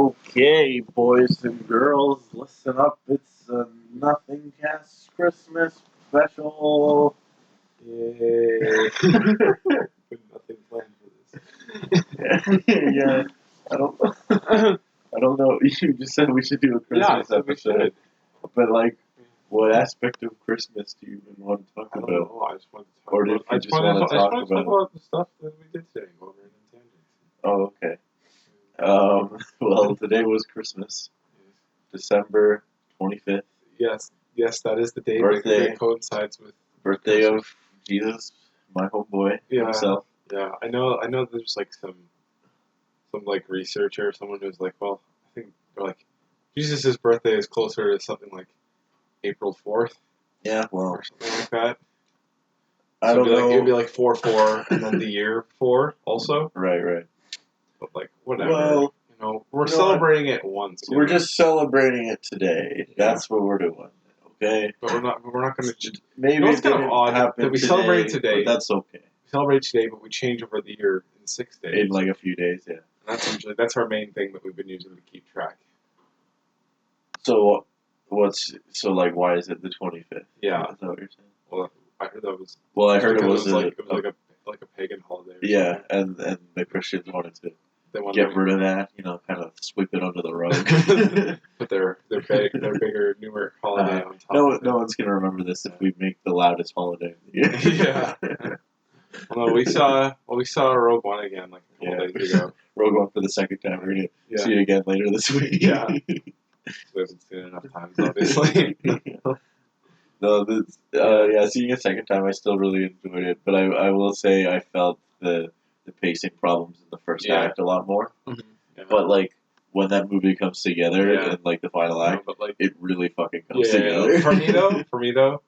Okay, boys and girls, listen up. It's a Nothing Cast Christmas special. Yay. Nothing planned for this. Yeah, I don't know. You just said we should do a Christmas episode. But, like, what aspect of Christmas do you even want to talk I about? don't know. I just wanted to talk Or did you just want to talk about the stuff that we did today over in Tangents. Oh, okay. Well, today was Christmas. December 25th. Yes, that is the day Birthday. that coincides with Birthday of Jesus, my homeboy himself. Yeah, I know. There's like some like researcher, someone who's like, well, I think they're like, Jesus' birthday is closer to something like April 4th. Yeah, well, or something like that. I don't know. It'd be like 4/4, and then the year 4 also. Right. But like whatever. Well, we're celebrating it once. We're just celebrating it today. Yeah. That's what we're doing. Okay. But we're not going to. Maybe it's kind of odd that we celebrate today. But that's okay. We celebrate today, but we change over the year in 6 days. In like a few days, yeah. And that's our main thing that we've been using to keep track. So why is it the 25th? Yeah. Is that what you're saying? Well, I heard that was. Well, I heard it was like a pagan holiday. Yeah, and the Christians wanted to get rid of that, kind of sweep it under the rug. Put their bigger, newer holiday on top. No one's gonna remember this if we make the loudest holiday. Yeah. Well, we saw Rogue One again like a couple days ago. Rogue One for the second time. We're gonna see it again later this week. Yeah. We haven't seen it enough times, obviously. Seeing it a second time, I still really enjoyed it. But I will say I felt the pacing problems in the first act a lot more. Mm-hmm. Yeah. But like when that movie comes together in like the final act, it really fucking comes together. Yeah. For me though,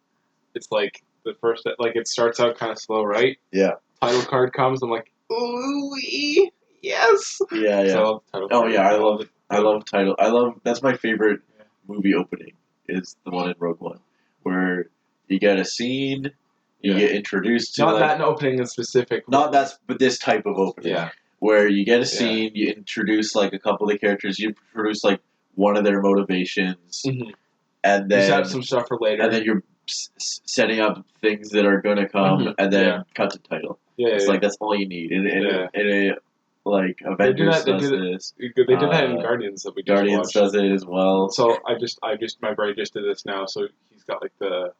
it's like the first it starts out kind of slow, right? Yeah. Title card comes, I'm like, ooh, yes. Yeah. So I love title card. I love title. That's my favorite movie opening is the one in Rogue One, where you get a scene, you get introduced to that opening in specific. Not that, but this type of opening. Yeah. Where you get a scene, you introduce like a couple of the characters, you introduce like one of their motivations, and then you set up some stuff for later, and then you're setting up things that are gonna come, and then cut to title. It's like that's all you need. In like Avengers does this. They did that in Guardians that we just Guardians watched. does it as well. So I just my brain just did this now. So he's got like the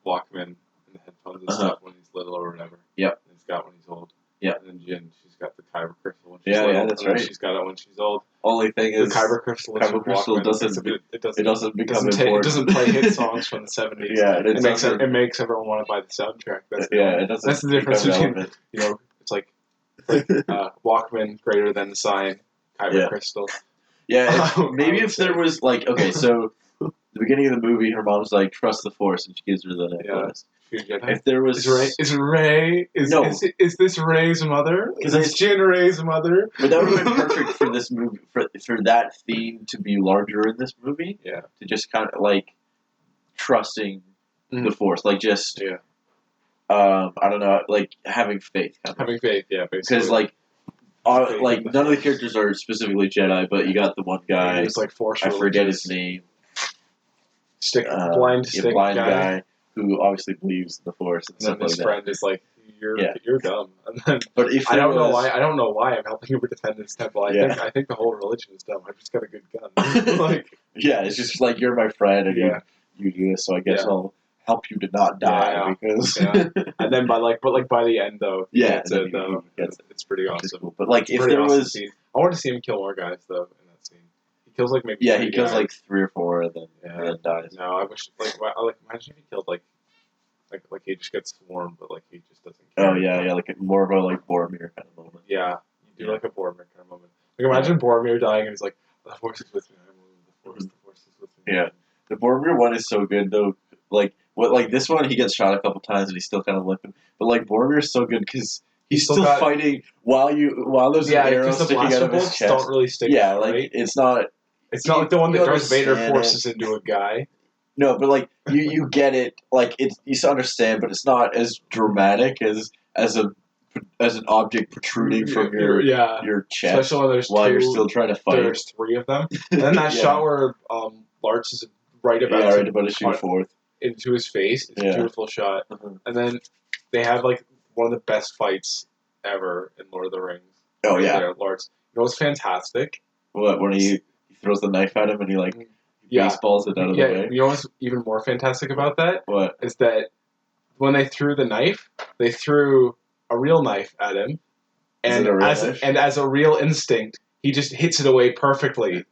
Walkman and the headphones and stuff when he's little or whatever. Yep. And he's got when he's old. Yep. And then Jin, she's got the kyber crystal when she's little. Yeah, that's right. She's got it when she's old. Only thing is the kyber crystal doesn't become important. It doesn't play hit songs from the 70s. Yeah, it makes everyone want to buy the soundtrack. That's the difference between it's like Walkman greater than sign kyber crystal. Yeah, maybe if there was so the beginning of the movie, her mom's like, trust the Force, and she gives her the necklace. If there was... Is Rey... Is this Rey's mother? Is Jin Rey's mother? But that would have been perfect for this movie, for that theme to be larger in this movie. Yeah. To just kind of, like, trusting the Force. Like, just... Yeah. I don't know, like, having faith. Having faith, yeah, basically. Because, like, none of the characters are specifically Jedi, but you got the one guy... He's like Force I forget his name. Blind guy who obviously believes in the Force and stuff like that. And his friend is like, you're dumb. And then but if I don't know why I'm helping you defend this temple. I think the whole religion is dumb. I've just got a good gun. It's just like you're my friend and you do this, so I guess I'll help you to not die because. And then by the end though, it's pretty awesome. Cool. But like if there was, I want to see him kill more guys though in that scene. He kills like maybe he kills like 3 or 4 and then dies. No, I wish imagine if he killed like he just gets swarmed, but like he just doesn't care. Oh yeah, like more of a like Boromir kind of moment. Yeah, you do like a Boromir kind of moment. Like imagine Boromir dying and he's like, the Force is with me. The Force is with me. Yeah, the Boromir one is so good though. Like this one, he gets shot a couple times and he's still kind of limping. But like Boromir is so good because he's still fighting while there's an arrow sticking out of his chest. Don't really stick. Yeah, like right? It's not like the one that Darth Vader forces into a guy. No, but like you get it. Like you understand, but it's not as dramatic as a as an object protruding from your chest, especially when there's while you're still trying to fight. There's 3 of them, and then that shot where Lars is right about to shoot forth into his face. It's a beautiful shot, and then they have like one of the best fights ever in Lord of the Rings. Oh yeah, there, Lars. You know what's fantastic? What when he throws the knife at him and he like baseballs it out of the way. You know what's even more fantastic about that? What is that when they threw the knife, they threw a real knife at him, and as a real instinct, he just hits it away perfectly.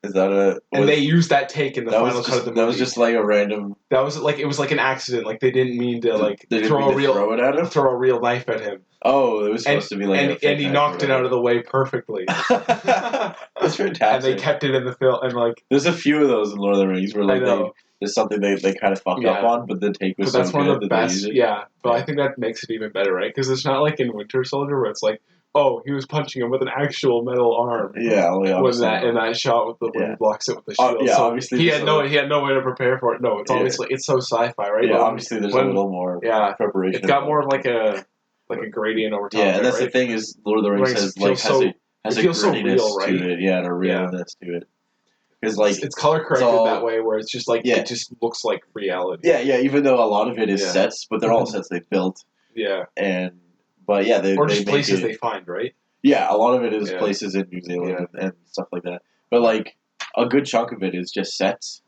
Is that and they used that take in the final cut of the movie. That was just like a random. That was like it was like an accident. Like they didn't mean to throw it at him. Throw a real knife at him. Oh, it was supposed to be like. And he knocked it out of the way perfectly. That's fantastic. And they kept it in the film. And like, there's a few of those in Lord of the Rings where like there's something they kind of fucked up on, but the take was that's so one good of the best. Yeah, but I think that makes it even better, right? Because it's not like in Winter Soldier where it's like, oh, he was punching him with an actual metal arm. Yeah, in that shot when he blocks it with the shield. Yeah, so obviously he had no way to prepare for it. No, it's obviously it's so sci-fi, right? Yeah, obviously there's a little more preparation. It's got more of like a gradient over top. Yeah, and that's the thing is Lord of the Rings has a grittiness to it. Yeah, and a realness to it. Because like it's color corrected that way, where it's just like it just looks like reality. Yeah, even though a lot of it is sets, but they're all sets they built. Yeah, but yeah, they just places they find, right? Yeah, a lot of it is places in New Zealand and stuff like that. But like a good chunk of it is just sets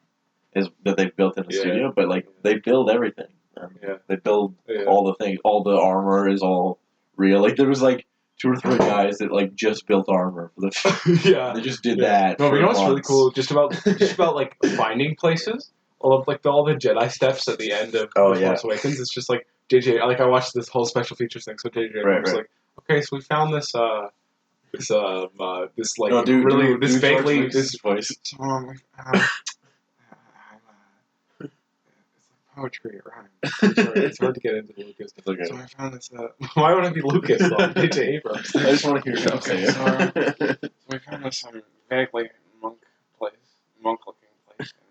that they've built in the studio. But like they build everything. They build all the things. All the armor is all real. Like there was like 2 or 3 guys that like just built armor for the. They just did that. No, but you know what's really cool? Just about like finding places. All the Jedi steps at the end of Force Awakens. It's just like JJ. Like I watched this whole special features thing. So JJ was like, okay, so we found this vaguely this voice. Poetry around. It's hard to get into Lucas. Okay. So I found this. Why would I be Lucas? J.J. Abrams. I just want to hear you say it. So we found this vaguely monk-looking place, and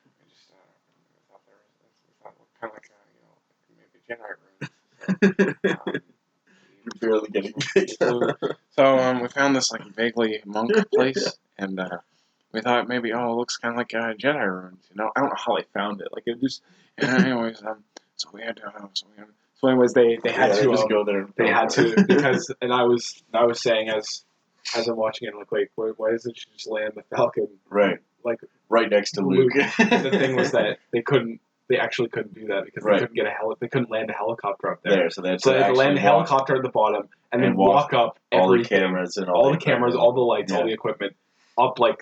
we just thought it looked kind of like maybe Jedi ruins. You're barely getting big. So we found this like vaguely monk place, and we thought maybe it looks kind of like Jedi ruins. You know, I don't know how they found it. Like it just. And anyways, so we had to. So anyways, they had to just go there. They had to because, and I was saying as I'm watching it, I'm like, wait, why doesn't she just land the Falcon? Right. Like right next to Luke. The thing was that they actually couldn't do that because they couldn't get they couldn't land a helicopter up there. So they had to land a helicopter at the bottom and then walk up all the cameras and all the cameras, all the lights, all the equipment up I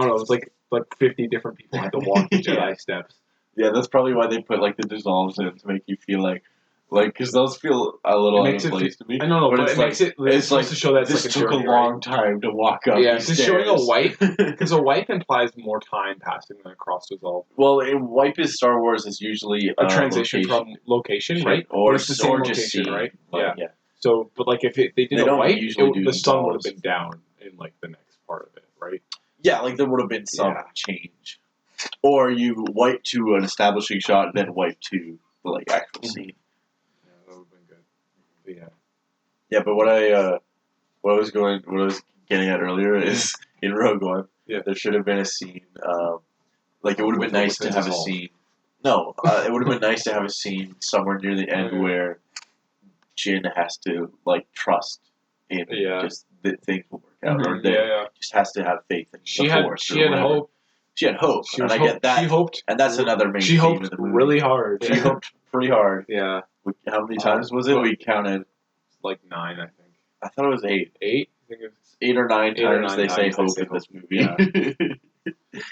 don't know, it was like 50 different people had to walk the Jedi steps. Yeah, that's probably why they put like the dissolves in to make you feel like because those feel a little out of place to me. I know, but it makes it. It's like to show that this took a long time to walk up. Yeah, just showing a wipe because a wipe implies more time passing than a cross dissolve. Well, a wipe is Star Wars is usually a transition from location, right? Or it's the same location, scene, right? Yeah. So, but like if they did a wipe, the sun would have been down in like the next part of it, right? Yeah, like there would have been some change. Or you wipe to an establishing shot and then wipe to the actual scene. Yeah, that would have been good. But yeah, but what I was getting at earlier is in Rogue One, there should have been a scene. It would have been nice to have a scene. No, it would have been nice to have a scene somewhere near the end where Jin has to trust in just that things will work out, or just has to have faith in the Force. She had hope. She had hope, and I get that. She hoped, and that's another main. She hoped of the movie. Really hard. She hoped pretty hard. Yeah. How many times was it? We counted 9, I think. I thought it was 8. 8? I think it was 8 or 9 times they say hope in this movie.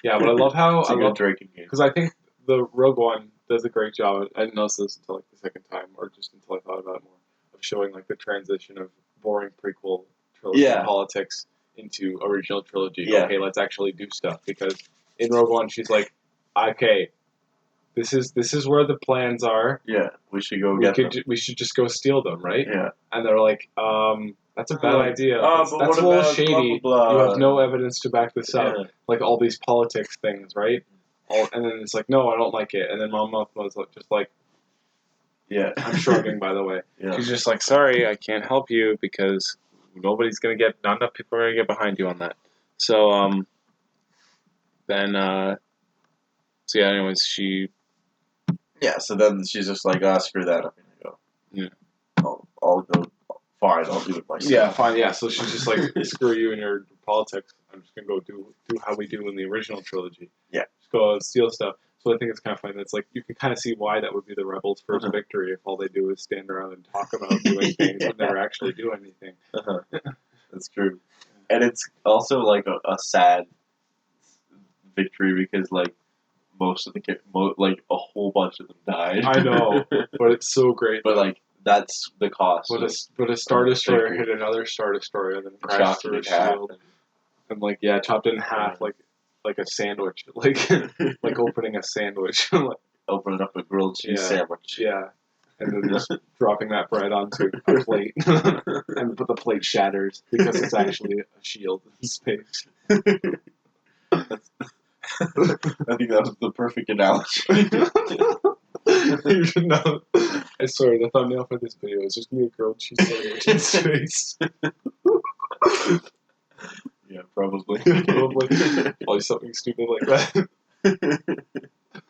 Yeah, but I love how because I think the Rogue One does a great job. I didn't notice this until the second time, or just until I thought about it more, of showing the transition of boring prequel trilogy politics into original trilogy. Yeah. Okay, let's actually do stuff because. In Rogue One, she's like, okay, this is where the plans are. Yeah, we should go get them. We should just go steal them, right? Yeah. And they're like, that's a bad idea. That's a little shady. Blah, blah, blah. You have no evidence to back this up. Like all these politics things, right? And then it's like, no, I don't like it. And then Mom Mothma's just like, Yeah. I'm shrugging, by the way. Yeah. She's just like, sorry, I can't help you because not enough people are gonna get behind you on that. So anyways, Yeah. So then she's just like, screw that. I'm gonna go. Yeah. I'll go. Fine, I'll do it myself. Yeah, fine. Yeah. So she's just like, screw you and your politics. I'm just gonna go do how we do in the original trilogy. Yeah. Just go and steal stuff. So I think it's kind of funny. That's like you can kind of see why that would be the rebels' first victory if all they do is stand around and talk about doing things but never actually do anything. That's true, and it's also like a sad victory because like most of like a whole bunch of them died. I know, but it's so great. But like that's the cost. But a Star Destroyer hit another Star Destroyer and then crashed through a shield. And like chopped it in half like a sandwich, like opening a sandwich, like opening up a grilled cheese sandwich. Yeah, and then just dropping that bread onto a plate, but the plate shatters because it's actually a shield in space. I think that was the perfect analogy. You should know. I swear, the thumbnail for this video is just me a grilled cheese sandwich in space. Yeah, probably. Probably something stupid like that.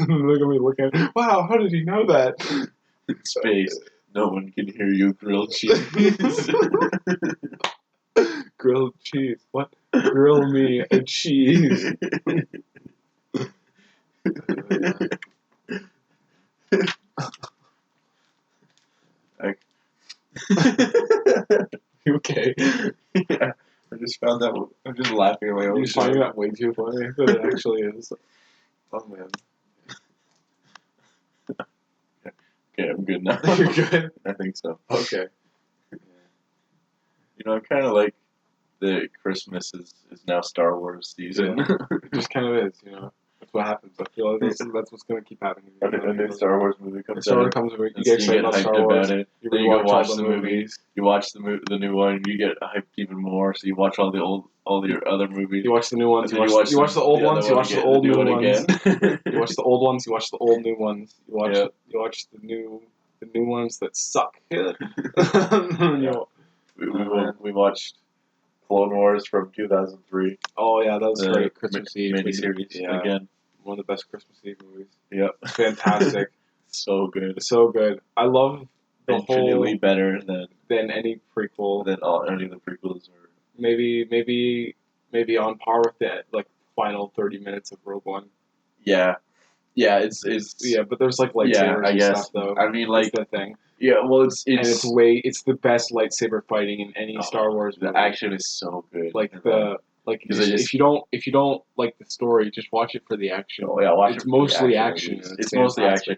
Look at me looking. Wow, how did he know that? Space. No one can hear you grilled cheese. Grilled cheese. What? Grill me a cheese. You okay? Yeah. I just found that. I'm just laughing at my own. You're finding that way too funny, but it actually is. Oh man. Okay, I'm good now. You're good? I think so. Okay. You know, I kind of like that Christmas is now Star Wars season. Yeah. It just kind of is, you know. That's what happens. I feel like that's what's going to keep happening. A new Star Wars movie comes out. Star Wars comes out. You get excited about Star Wars. About it. You then you go watch all the movies. You watch the new one. You get hyped even more. So you watch all the other movies. You watch the new ones. You watch the old ones. You watch the old new ones. You watch the old ones. You watch the old new ones. You watch the new ones that suck. We watched Clone Wars from 2003. Oh yeah, that was great. Christmas Eve miniseries again. One of the best Christmas Eve movies. Yep. Fantastic. So good. So good. I love the infinitely whole better than any prequel. Than any of the prequels, or maybe on par with the final 30 minutes of Rogue One. Yeah. Yeah, it's but there's like lightsabers and stuff though. I mean, like that's the thing. Yeah, well, it's the best lightsaber fighting in any Star Wars movie. The action is so good. If you don't like the story, just watch it for the action. Oh yeah, watch it. It's mostly action. It's mostly action.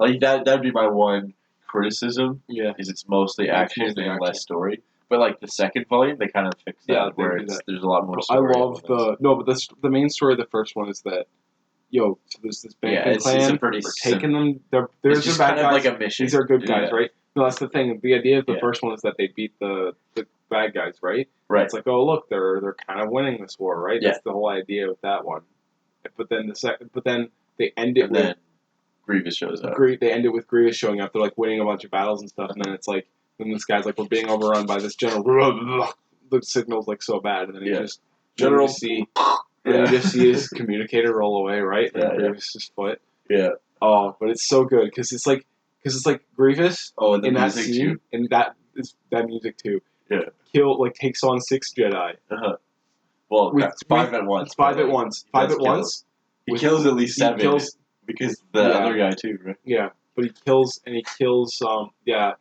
Like that'd be my one criticism. Yeah, is it's mostly action and less story. But like the second volume, they kind of fixed that where there's a lot more story. I love but the main story of the first one is that. So there's this band clan. We're taking them. There's just bad guys. Like a mission. These are good guys, right? No, that's the thing. The idea of the first one is that they beat the bad guys, right? Right. It's like, oh look, they're kind of winning this war, right? Yeah. That's the whole idea of that one. But then they end it with Grievous shows up. They end it with Grievous showing up. They're like winning a bunch of battles and stuff, and then it's like, then this guy's like, we're being overrun by this general. The signal's like so bad, and then you just General see. And you just see his communicator roll away, right? Grievous' foot. Yeah. Oh, but it's so good because it's like Grievous. Oh, and the in that music scene, too. and that music too. Yeah. Takes on 6 Jedi. Well, it's 5 at once. It's 5 at once. 5 at once. He kills at least 7. Because the other guy too, right? Yeah, but he kills. He kills 3 in that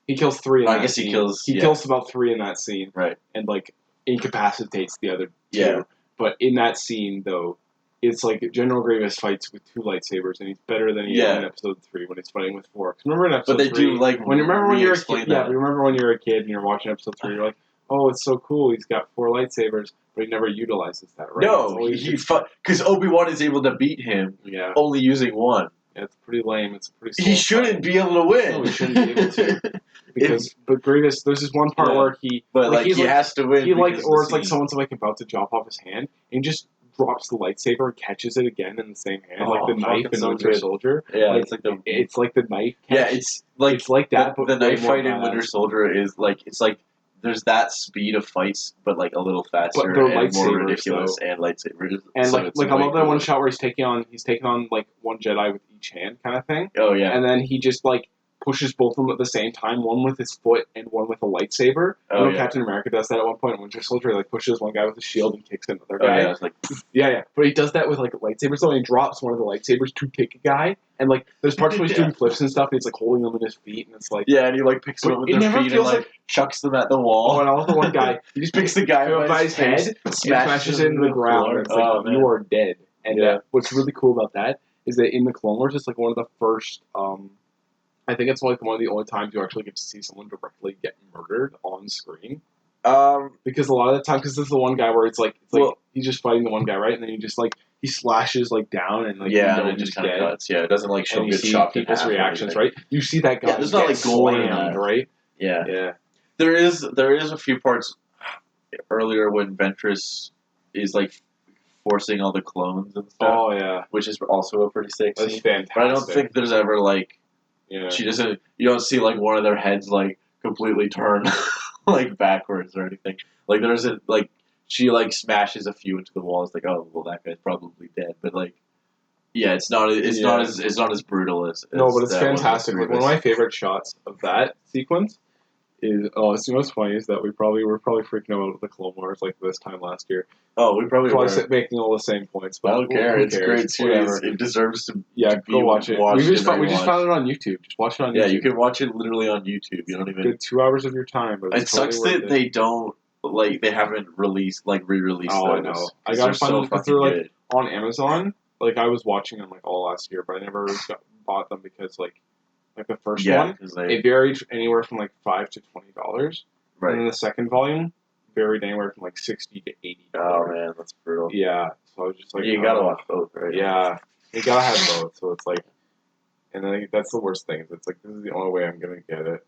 scene. I guess he kills about 3 in that scene. Right. And like incapacitates the other 2. Yeah. But in that scene though, it's like General Grievous fights with 2 lightsabers, and he's better than he is in Episode 3 when he's fighting with 4. Remember in Episode 3? But they do like when you're a kid. Yeah, remember when you were a kid and you're watching Episode 3, you're like, oh, it's so cool. He's got 4 lightsabers, but he never utilizes that, right? No, because Obi-Wan is able to beat him. Yeah. Only using 1. Yeah, it's pretty lame. It's pretty. He shouldn't be able to win. No, he shouldn't be able to. But Grievous, there's this one part where he. But he has to win. Or it's like someone's like about to chop off his hand, and he just drops the lightsaber and catches it again in the same hand, Oh, like the knife in so Winter good. Soldier. Yeah, like, it's like the knife. yeah, Catch. it's like that. the But knife way more fight in Winter badass. Soldier is like it's like there's that speed of fights, but like a little faster they're and more lightsabers, ridiculous though. and lightsabers. And so like it's I love that cooler. one shot where he's taking on like one Jedi with each hand kind of thing. Oh yeah, And then he just like pushes both of them at the same time, one with his foot and one with a lightsaber. Oh, yeah. Captain America does that at one point in Winter Soldier. He like pushes one guy with a shield and kicks another oh guy. yeah, it's like Yeah. But he does that with like lightsabers though, and he drops one of the lightsabers to kick a guy. And like there's parts where he's doing flips and stuff, and he's like holding them in his feet, and it's like yeah, and he like picks them up with their feet and like chucks them at the wall. Oh, and I love the one guy. He just picks the guy by his head, smashes it into the ground. And it's like you are dead. And what's really cool about that is that in the Clone Wars, it's like one of the first. I think it's like one of the only times you actually get to see someone directly get murdered on screen. Because a lot of the time, because this is the one guy where it's like he's just fighting the one guy, right? And then he just like he slashes like down and like and it just kind of cuts. Yeah, it doesn't like show good chopped people's reactions, right? You see that guy. Yeah, there's not like gore in that, right? Yeah. There is a few parts earlier when Ventress is like forcing all the clones and stuff. Oh yeah, which is also a pretty sick scene. That's fantastic. But I don't think there's ever like she doesn't. You don't see like one of their heads like completely turn like backwards or anything. Like there's a like she like smashes a few into the wall. It's like, oh well, that guy's probably dead. But like, yeah, it's not as brutal as no, but it's fantastic. Like one of my favorite shots of that sequence is it's what's funny is that we're probably freaking out about the Clone Wars like this time last year. Oh, we probably were making all the same points, but I don't care. It's great series. It deserves to. Yeah, go watch it. We just found it on YouTube. Just watch it on YouTube. Yeah, you can watch it literally on YouTube. You don't even good 2 hours of your time. But it sucks that they don't like they haven't re-released. Oh, I know. I gotta find them because they're like on Amazon. Like I was watching them like all last year, but I never bought them because like the first one it varied anywhere from like $5 to $20, right? And then the second volume varied anywhere from like $60 to $80. Oh man, that's brutal. Yeah, so I was just like, you gotta watch both, right? Yeah, you gotta have both. So it's like, and I think that's the worst thing. It's like this is the only way I'm gonna get it.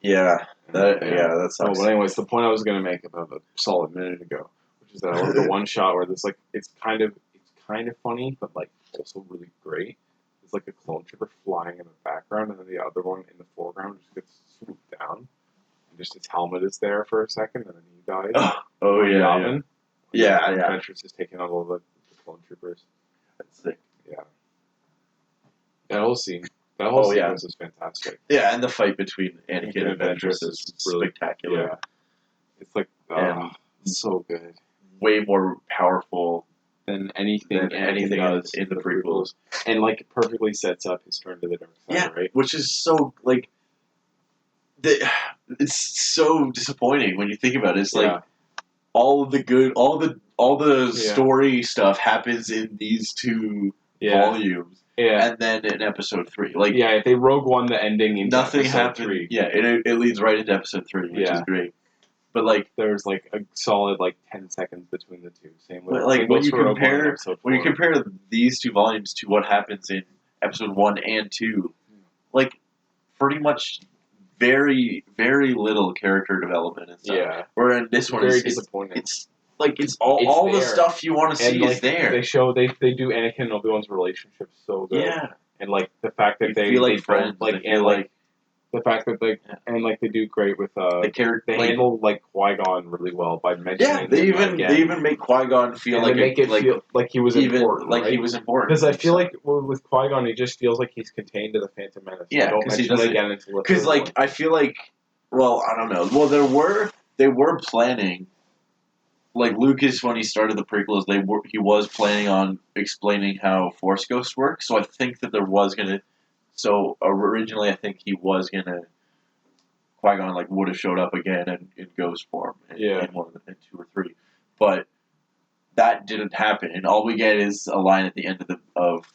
Yeah, that sucks. Oh, but anyways, the point I was gonna make about a solid minute ago, which is that I love the one shot where there's like it's kind of funny, but like also really great. There's like a clone trooper flying in the background, and then the other one in the foreground just gets swooped down. And just his helmet is there for a second, and then he dies. Oh yeah. Ventress is taking out all the clone troopers. That's sick. Yeah. That whole scene. That whole sequence is fantastic. Yeah, and the fight between Anakin and Ventress is really spectacular. Yeah. It's like so good. Way more powerful than anything does in the prequels. And like it perfectly sets up his turn to the dark side, right? Which is so like it's so disappointing when you think about it. It's like all the story stuff happens in these two volumes. Yeah. And then in episode 3. Like if they Rogue One the ending into nothing episode happened. 3. Yeah, it leads right into episode 3, which is great. But like there's like a solid like 10 seconds between the two. Same with like when you compare these two volumes to what happens in episode 1 and 2, like pretty much very, very little character development and stuff. Yeah. Where in this one very disappointing. It's like it's all the stuff you want to see is there. They show they do Anakin and Obi-Wan's relationship so good. Yeah. And like the fact that they feel like friends, the fact that they do great with they handle like Qui-Gon really well by mentioning. Yeah, they even make Qui-Gon feel feel like he was important, like he was important. Because I feel like with Qui-Gon, he just feels like he's contained to the Phantom Menace. Yeah, because he doesn't. Because like I feel like, well, I don't know. Well, they were planning. Like Lucas, when he started the prequels, he was planning on explaining how Force Ghosts work. So I think that there was gonna. So originally, I think he was gonna Qui-Gon like would have showed up again in ghost form in one of the 2 or 3, but that didn't happen. And all we get is a line at the end of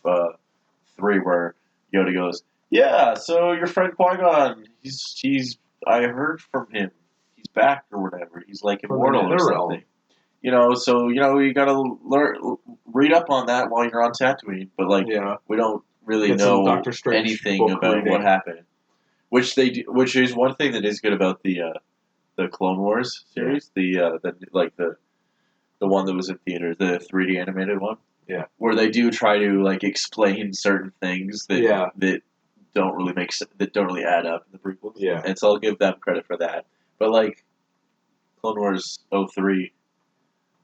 3 where Yoda goes, "Yeah, so your friend Qui-Gon, he's I heard from him, he's back or whatever. He's like immortal or something." So you gotta read up on that while you're on Tatooine, but like we don't really know anything about what happened, which is one thing that is good about the Clone Wars series, the the one that was in theaters, the 3D animated one. Yeah. Where they do try to like explain certain things that that don't really that don't really add up in the prequels. Yeah. And so I'll give them credit for that. But like Clone Wars 03.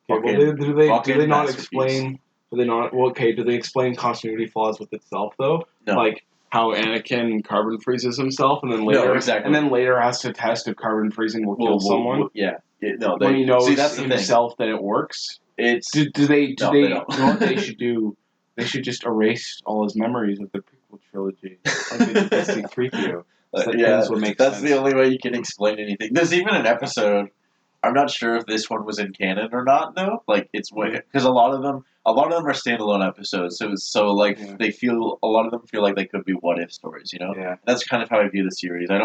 Okay, well, do they not explain? Do they not? Well, okay. Do they explain continuity flaws with itself though? No. Like how Anakin carbon freezes himself, and then later, has to test if carbon freezing will kill someone. When he knows himself that it works. It's do they don't. You know what they should do? They should just erase all his memories of the prequel trilogy, like they did with C-3PO. That's the only way you can explain anything. There's even an episode. I'm not sure if this one was in canon or not, though. Like it's because a lot of them are standalone episodes. They feel a lot of them feel like they could be what if stories. You know, that's kind of how I view the series. I'm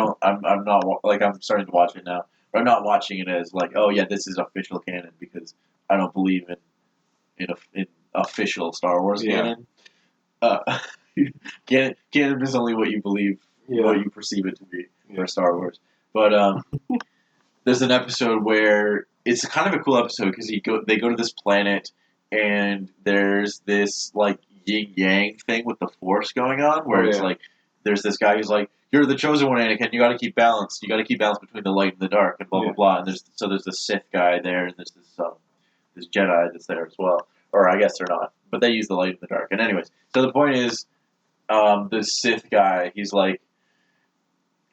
not like I'm starting to watch it now, but I'm not watching it as like, oh yeah, this is official canon because I don't believe in official Star Wars canon. Canon is only what you believe, what you perceive it to be for Star Wars. But there's an episode where it's kind of a cool episode because they go to this planet and there's this like yin yang thing with the Force going on where it's like there's this guy who's like, you're the chosen one, Anakin. You got to keep balance. You got to keep balance between the light and the dark, and blah blah blah. And there's this Sith guy there, and there's this Jedi that's there as well. Or I guess they're not, but they use the light and the dark. And anyways, so the point is, the Sith guy, he's like,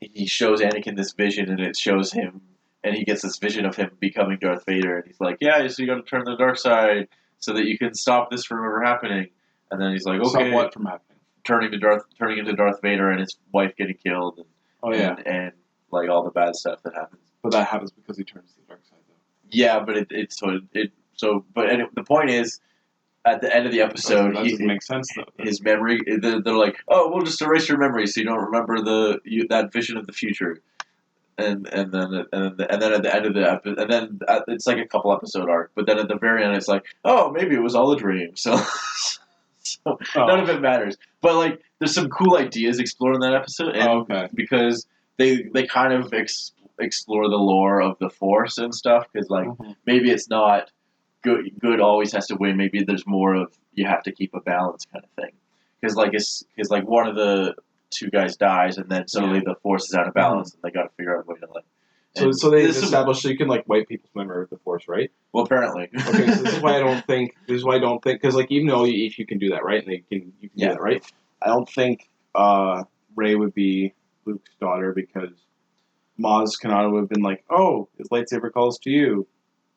he shows Anakin this vision, and it shows him. And he gets this vision of him becoming Darth Vader, and he's like, "Yeah, so you got to turn to the dark side so that you can stop this from ever happening." And then he's like, "Okay, stop what from happening?" Turning into Darth Vader and his wife getting killed, and like all the bad stuff that happens. But that happens because he turns to the dark side, though. Yeah, but the point is, at the end of the episode, that doesn't make sense though. His memory, they're like, "Oh, we'll just erase your memory so you don't remember that vision of the future." And then at the end of the episode, and then it's like a couple episode arc, but then at the very end it's like, oh, maybe it was all a dream. So none of it matters. But like, there's some cool ideas explored in that episode, and because they kind of explore the lore of the Force and stuff. Because like maybe it's not good always has to win. Maybe there's more of you have to keep a balance kind of thing. Because like one of the two guys dies, and then suddenly the Force is out of balance, and they got to figure out a way to like. So they established so you can like wipe people's memory of the Force, right? Well, apparently. Okay, so this is why I don't think because like even though if you can do that, right, and you can do that, right? I don't think Rey would be Luke's daughter because Maz Kanata would have been like, oh, his lightsaber calls to you.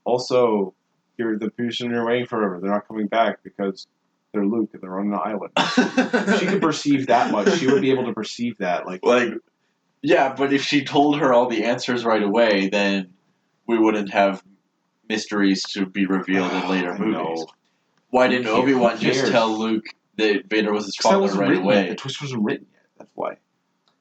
Also, you're the person you're waiting for. They're not coming back because they're Luke and they're on an island. If she could perceive that much, she would be able to perceive that. Like, yeah, but if she told her all the answers right away, then we wouldn't have mysteries to be revealed in later movies. Why didn't Obi-Wan just tell Luke that Vader was his father right away? The twist wasn't written yet. That's why.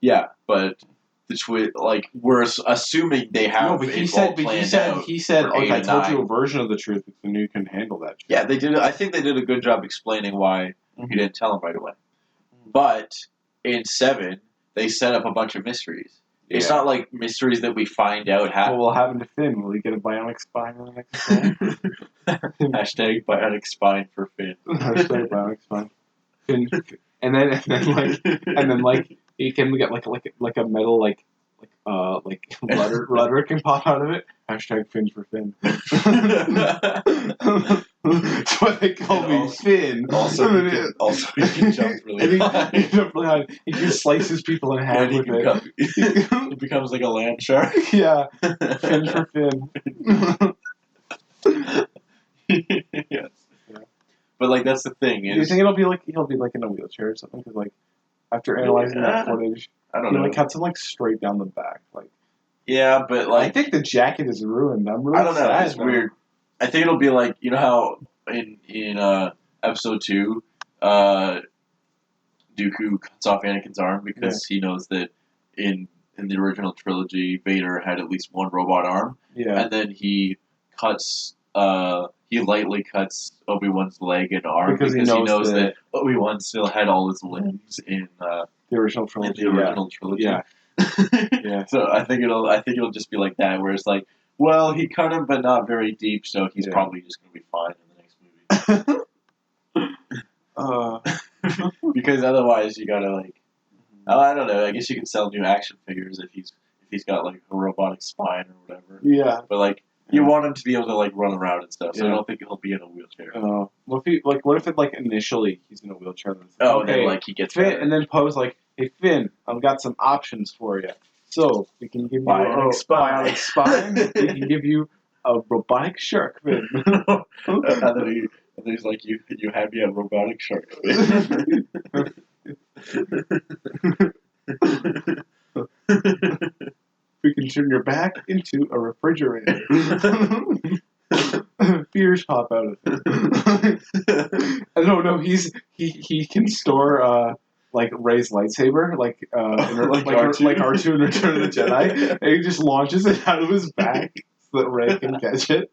Yeah, but the twist, like, we're assuming they have. No, but he said, like, I told you a version of the truth, but the new can handle that. Yeah, they did. I think they did a good job explaining why he didn't tell him right away. But in 7, they set up a bunch of mysteries. Yeah. It's not like mysteries that we find out happen. What will happen to Finn? Will he get a bionic spine in the next film? Hashtag bionic spine for Finn. Hashtag bionic spine. Finn. And then he can get like a metal like rudder can pop out of it. Hashtag Fins for Finn. That's why they call me Finn. Also, he can jump really high. He can jump really high. He can slices people in half with it. He becomes like a land shark. Yeah. Fins for Finn. Yes. Yeah. But like that's the thing. Do you think he'll be like in a wheelchair or something? Because like after analyzing that footage, I don't know. He like had some like straight down the back, like. Yeah, but like I think the jacket is ruined. I'm really I don't know. sad, It's weird. I think it'll be like you know how in episode 2, Dooku cuts off Anakin's arm because he knows that in the original trilogy Vader had at least one robot arm. Yeah. And then he lightly cuts Obi-Wan's leg and arm because he knows that Obi-Wan still had all his limbs in the original trilogy. Yeah. Yeah. So I think it'll just be like that, where it's like Well, he cut him, but not very deep, so he's probably just going to be fine in the next movie. Because otherwise, you gotta like, I don't know. I guess you can sell new action figures if he's got like a robotic spine or whatever. Yeah. But like, you want him to be able to like run around and stuff. So I don't think he'll be in a wheelchair. What if it like initially he's in a wheelchair? And it's like, then like he gets Finn, and then Poe's like, "Hey Finn, I've got some options for you. So we can give you a bionic spine. We can give you a robotic shark fin." And then he's like, "You had me at robotic shark fin." We can turn your back into a refrigerator. Fears pop out of it. No, he can store like Rey's lightsaber, like R2 in Return of the Jedi, and he just launches it out of his back so that Rey can catch it.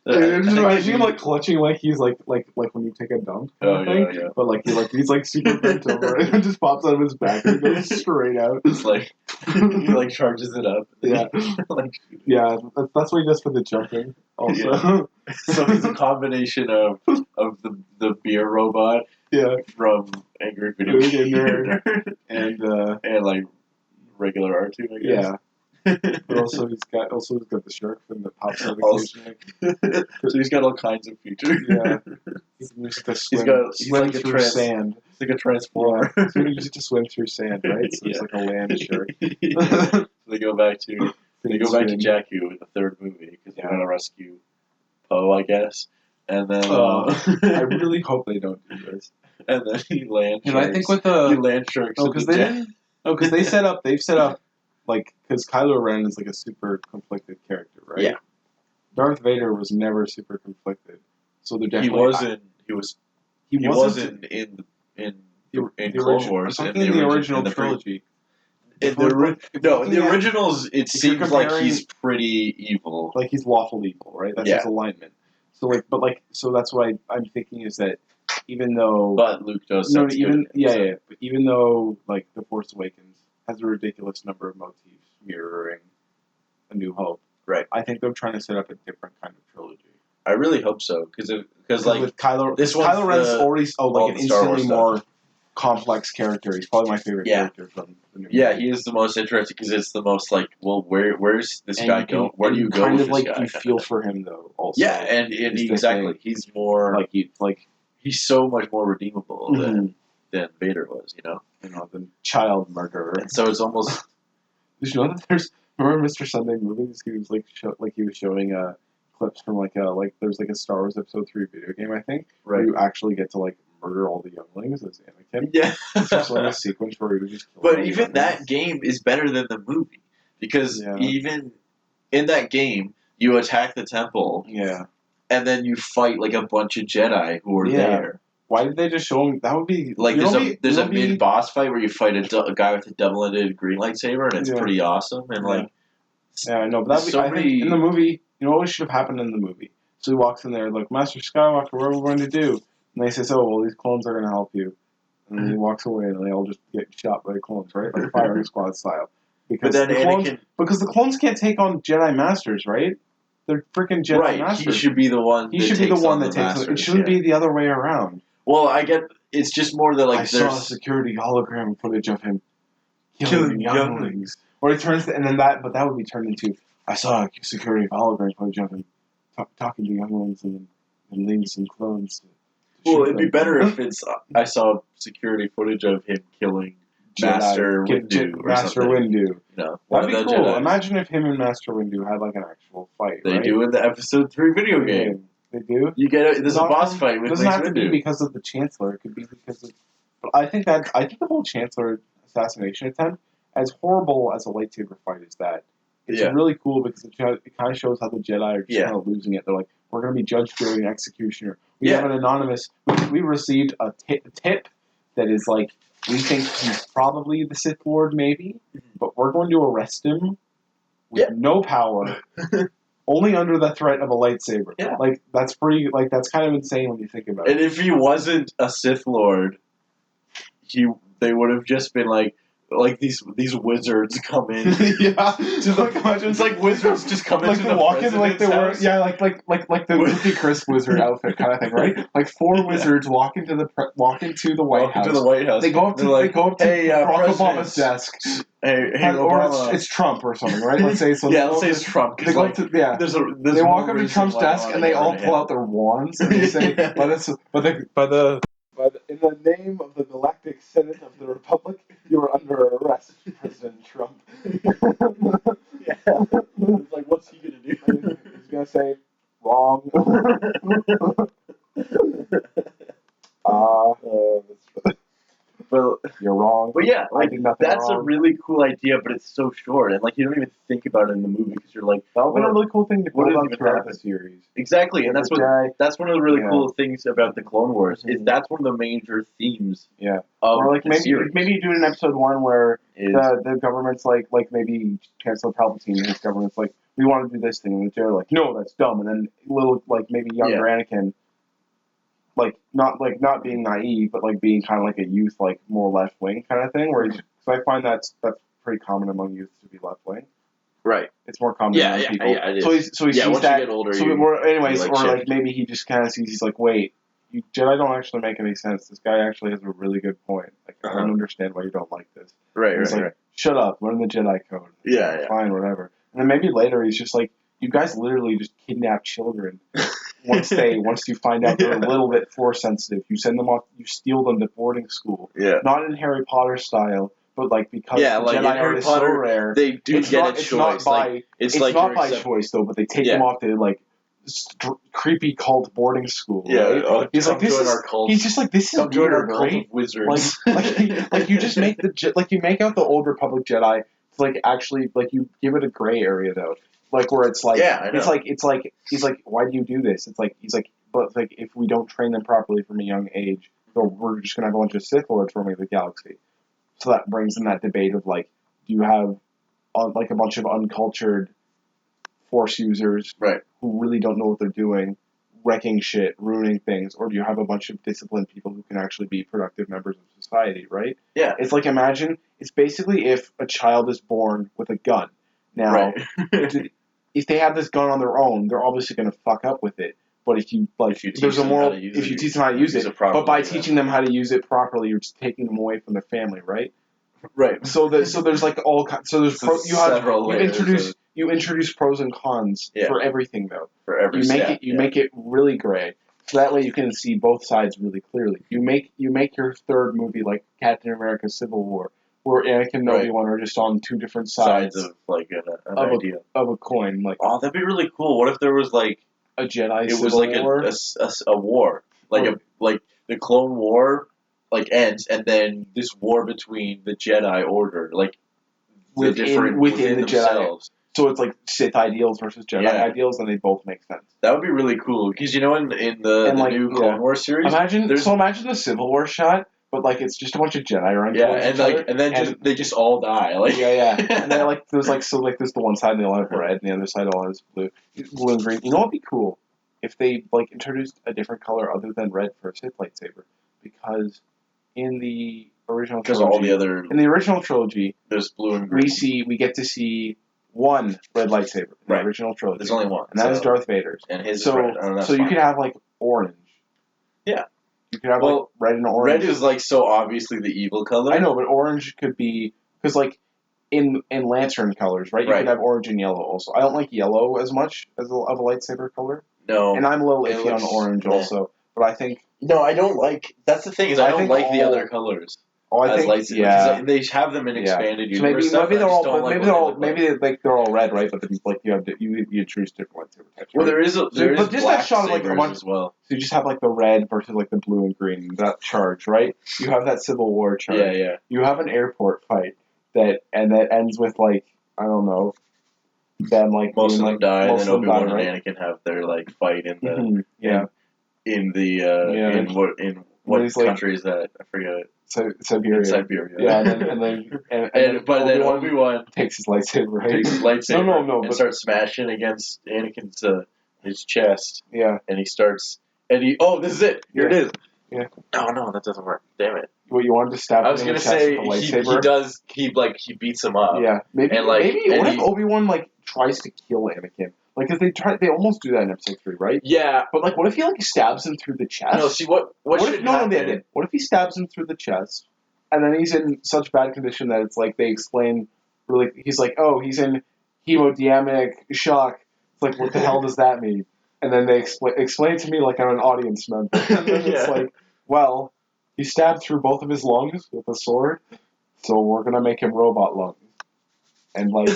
Just imagine him like clutching like he's like when you take a dump kind of thing. Yeah. But like he's like super bent over and it just pops out of his back and goes straight out. It's like he like charges it up. Yeah. That's what he does for the jumping also. Yeah. So he's a combination of the beer robot from Angry Video Game Nerd and like regular R2, I guess. Yeah. But also he's got the shark fin that pops out occasionally. So he's got all kinds of features. Yeah. He's like through sand. It's like a transformer. Yeah. So he used to swim through sand, right? So it's like a land shark. So they go back to Jakku in the third movie because they're gonna rescue Poe, I guess. And then I really hope they don't do this. And then he land sharks. And I think with the land sharks. Because they've set up. Like, because Kylo Ren is like a super conflicted character, right? Yeah. Darth Vader was never super conflicted, so they're definitely. He wasn't in Clone Wars. In the original trilogy. In the originals, it seems like he's pretty evil. Like he's lawful evil, right? That's his alignment. So so that's what I'm thinking is that even though. But Luke does. But even though like The Force Awakens has a ridiculous number of motifs mirroring A New Hope. Right. I think they're trying to set up a different kind of trilogy. I really hope so, because like with Kylo Ren's already an instantly more complex character. He's probably my favorite character from the new movie. He is the most interesting because it's the most like, well, where's this guy going? Where do you go? Kind with of like this guy? you feel for him though. Also, and exactly, he's more he's so much more redeemable than Vader was, the child murderer. And so it's almost. Did you know that remember Mr. Sunday Movies? He was he was showing clips from there's like a Star Wars Episode 3 video game, I think, where you actually get to like murder all the younglings as Anakin. Yeah, it's just like a sequence where he would just. But even that game is better than the movie because even in that game you attack the temple. Yeah. And then you fight like a bunch of Jedi who are there. Why did they just show him? That would be like there's a mid boss fight where you fight a guy with a double-ended green lightsaber, and it's pretty awesome. And I know, but I think in the movie, what should have happened in the movie? So he walks in there like, Master Skywalker, what are we going to do? And they say, these clones are going to help you. And then he walks away, and they all just get shot by the clones, right? Like firing squad style. Because the clones can't take on Jedi Masters, right? They're freaking Jedi Masters. He should be the one. He should be the one that takes. It shouldn't be the other way around. Well, I get it's just more that I saw security hologram footage of him killing younglings. Or he turns and then that would be turned into I saw security hologram footage of him talking to younglings and leading some clones. Well, it'd be better if it's I saw security footage of him killing Master Windu. Master Windu. That'd be cool. Jedis. Imagine if him and Master Windu had like an actual fight. They do in the Episode 3 video game. They do. You get there's a boss fight with Mace Windu. It doesn't have to be because of the Chancellor. It could be because of. But I think the whole Chancellor assassination attempt, as horrible as a lightsaber fight is, it's really cool because it kind of shows how the Jedi are just kind of losing it. They're like, we're going to be judge, jury, and executioner. We have an anonymous. We received a tip that is like, we think he's probably the Sith Lord, maybe, but we're going to arrest him with no power. Only under the threat of a lightsaber. Yeah. Like, that's that's kind of insane when you think about it. And if he wasn't a Sith Lord, they would have just been like, like these wizards come in. Yeah. It's like wizards just come into the walk in like president's they were house. like the Cookie Crisp wizard outfit kind of thing, right? Like four wizards walk into the White House. To the White House. They go up to hey, Barack President. Obama's desk. Hey, Or Obama. it's Trump or something, right? Let's say so. Yeah, let's say it's Trump. They go up to They walk up to Trump's desk and they all pull out their wands and they say, in the name of the Galactic Senate of the Republic, you are under arrest, President Trump. Yeah. It's like, what's he gonna do? He's gonna say, wrong. Well, you're wrong. But yeah, I did nothing that's wrong. a really cool idea, but it's so short, and like you don't even think about it in the movie because you're like, that would have been a really cool thing to what put is on even throughout happening? the series. Exactly, and that's one of the really cool things about the Clone Wars is Mhm. that's one of the major themes. Yeah. Of Or like the maybe series. maybe you do it in episode 1 where Is the government's like maybe Chancellor Palpatine and his government's like, we want to do this thing, and the Jedi are like, no, that's dumb, and then little like maybe younger Anakin, like not being naive, but like being kind of like a youth, like more left wing kind of thing. Where so I find that's pretty common among youth to be left wing. right. It's more common among people. Yeah, it is. So he sees once that. you get older, So like maybe he just kind of sees. He's like, wait, you Jedi don't actually make any sense. This guy actually has a really good point. Like I don't understand why you don't like this. Right, He's like, shut up, learn the Jedi code. Yeah. Fine, whatever. And then maybe later he's just like, you guys literally just kidnap children. Once you find out they're a little bit force sensitive, you send them off, you steal them to boarding school. Yeah. Not in Harry Potter style, but like because the like Jedi Harry art Potter, is so rare. they do get a choice. It's not by choice though, but they take them off to like creepy cult boarding school. Yeah, right? He's like, this is our cult. He's just like, this is come join our weird, cult right? of wizards. Like you just make you make out the old Republic Jedi. It's like actually like you give it a gray area though. Like where it's like it's like he's like, why do you do this? It's like he's like, but like if we don't train them properly from a young age, we're just gonna have a bunch of Sith Lords roaming the galaxy. So that brings in that debate of like, do you have like a bunch of uncultured Force users who really don't know what they're doing, wrecking shit, ruining things, or do you have a bunch of disciplined people who can actually be productive members of society, right? Yeah. It's like, imagine, it's basically if a child is born with a gun. Now, if they have this gun on their own, they're obviously going to fuck up with it. But if you there's a moral. If you teach them how to use it, but by teaching them how to use it properly, you're just taking them away from their family, right? Right. So there's like all so there's you introduce pros and cons for everything though. For every make it really gray, so that way you can see both sides really clearly. You make your third movie like Captain America: Civil War, where Anakin and Obi-Wan are just on two different sides of like an idea of a coin. Like, oh, that'd be really cool. What if there was like a Jedi? It was like war? a war, like the Clone War. Like ends, and then this war between the Jedi Order, like within the Jedi. So it's like Sith ideals versus Jedi ideals, and they both make sense. That would be really cool because in the new Clone War series, imagine the Civil War shot, but like it's just a bunch of Jedi running towards each other, and then they just all die. Like and then like there's the one side they all have red, and the other side all has blue and green. You know what'd be cool if they like introduced a different color other than red for a Sith lightsaber, because in the original trilogy, in the original trilogy, there's blue and green. We get to see one red lightsaber in the original trilogy. There's only one, and that is Darth Vader's. And his is red. So you could have like orange. Yeah, you could have like red and orange. Red is like so obviously the evil color. I know, but orange could be because like in lantern colors, right? You could have orange and yellow also. I don't like yellow as much as of a lightsaber color. No, and I'm a little iffy on orange also. But I think I don't like. That's the thing is I don't like the other colors. I think lightsabers. They have them in expanded universe. So maybe they're all red, right? But then like you introduce different lightsaber types. Well, right? there is just black that shot of like a bunch as well. So you just have like the red versus like the blue and green, that charge, right? You have that Civil War charge. Yeah. You have an airport fight that ends with like, I don't know. Then like most of them die, and then Obi-Wan and Anakin have their like fight in the in what country is that? I forget it. Siberia. In Siberia. Yeah, and then Obi-Wan takes his lightsaber, right? Takes his lightsaber and starts smashing against Anakin's his chest. Yeah. And he starts this is it. Here it is. Yeah. Oh no, that doesn't work. Damn it. What, you wanted to stab I him was in gonna the chest say with a he lightsaber? does he beats him up. Yeah, maybe. And, like, maybe. and What if he- Obi-Wan like tries to kill Anakin? Like, cause they almost do that in Episode 3, right? Yeah. But like, what if he like stabs him through the chest? No, see what should if, happen? No, they did. What if he stabs him through the chest, and then he's in such bad condition that it's like they explain, really, he's like, oh, he's in hemodynamic shock. It's like, what the hell does that mean? And then they explain to me like I'm an audience member, and then it's like, well, he stabbed through both of his lungs with a sword, so we're gonna make him robot lungs, and like,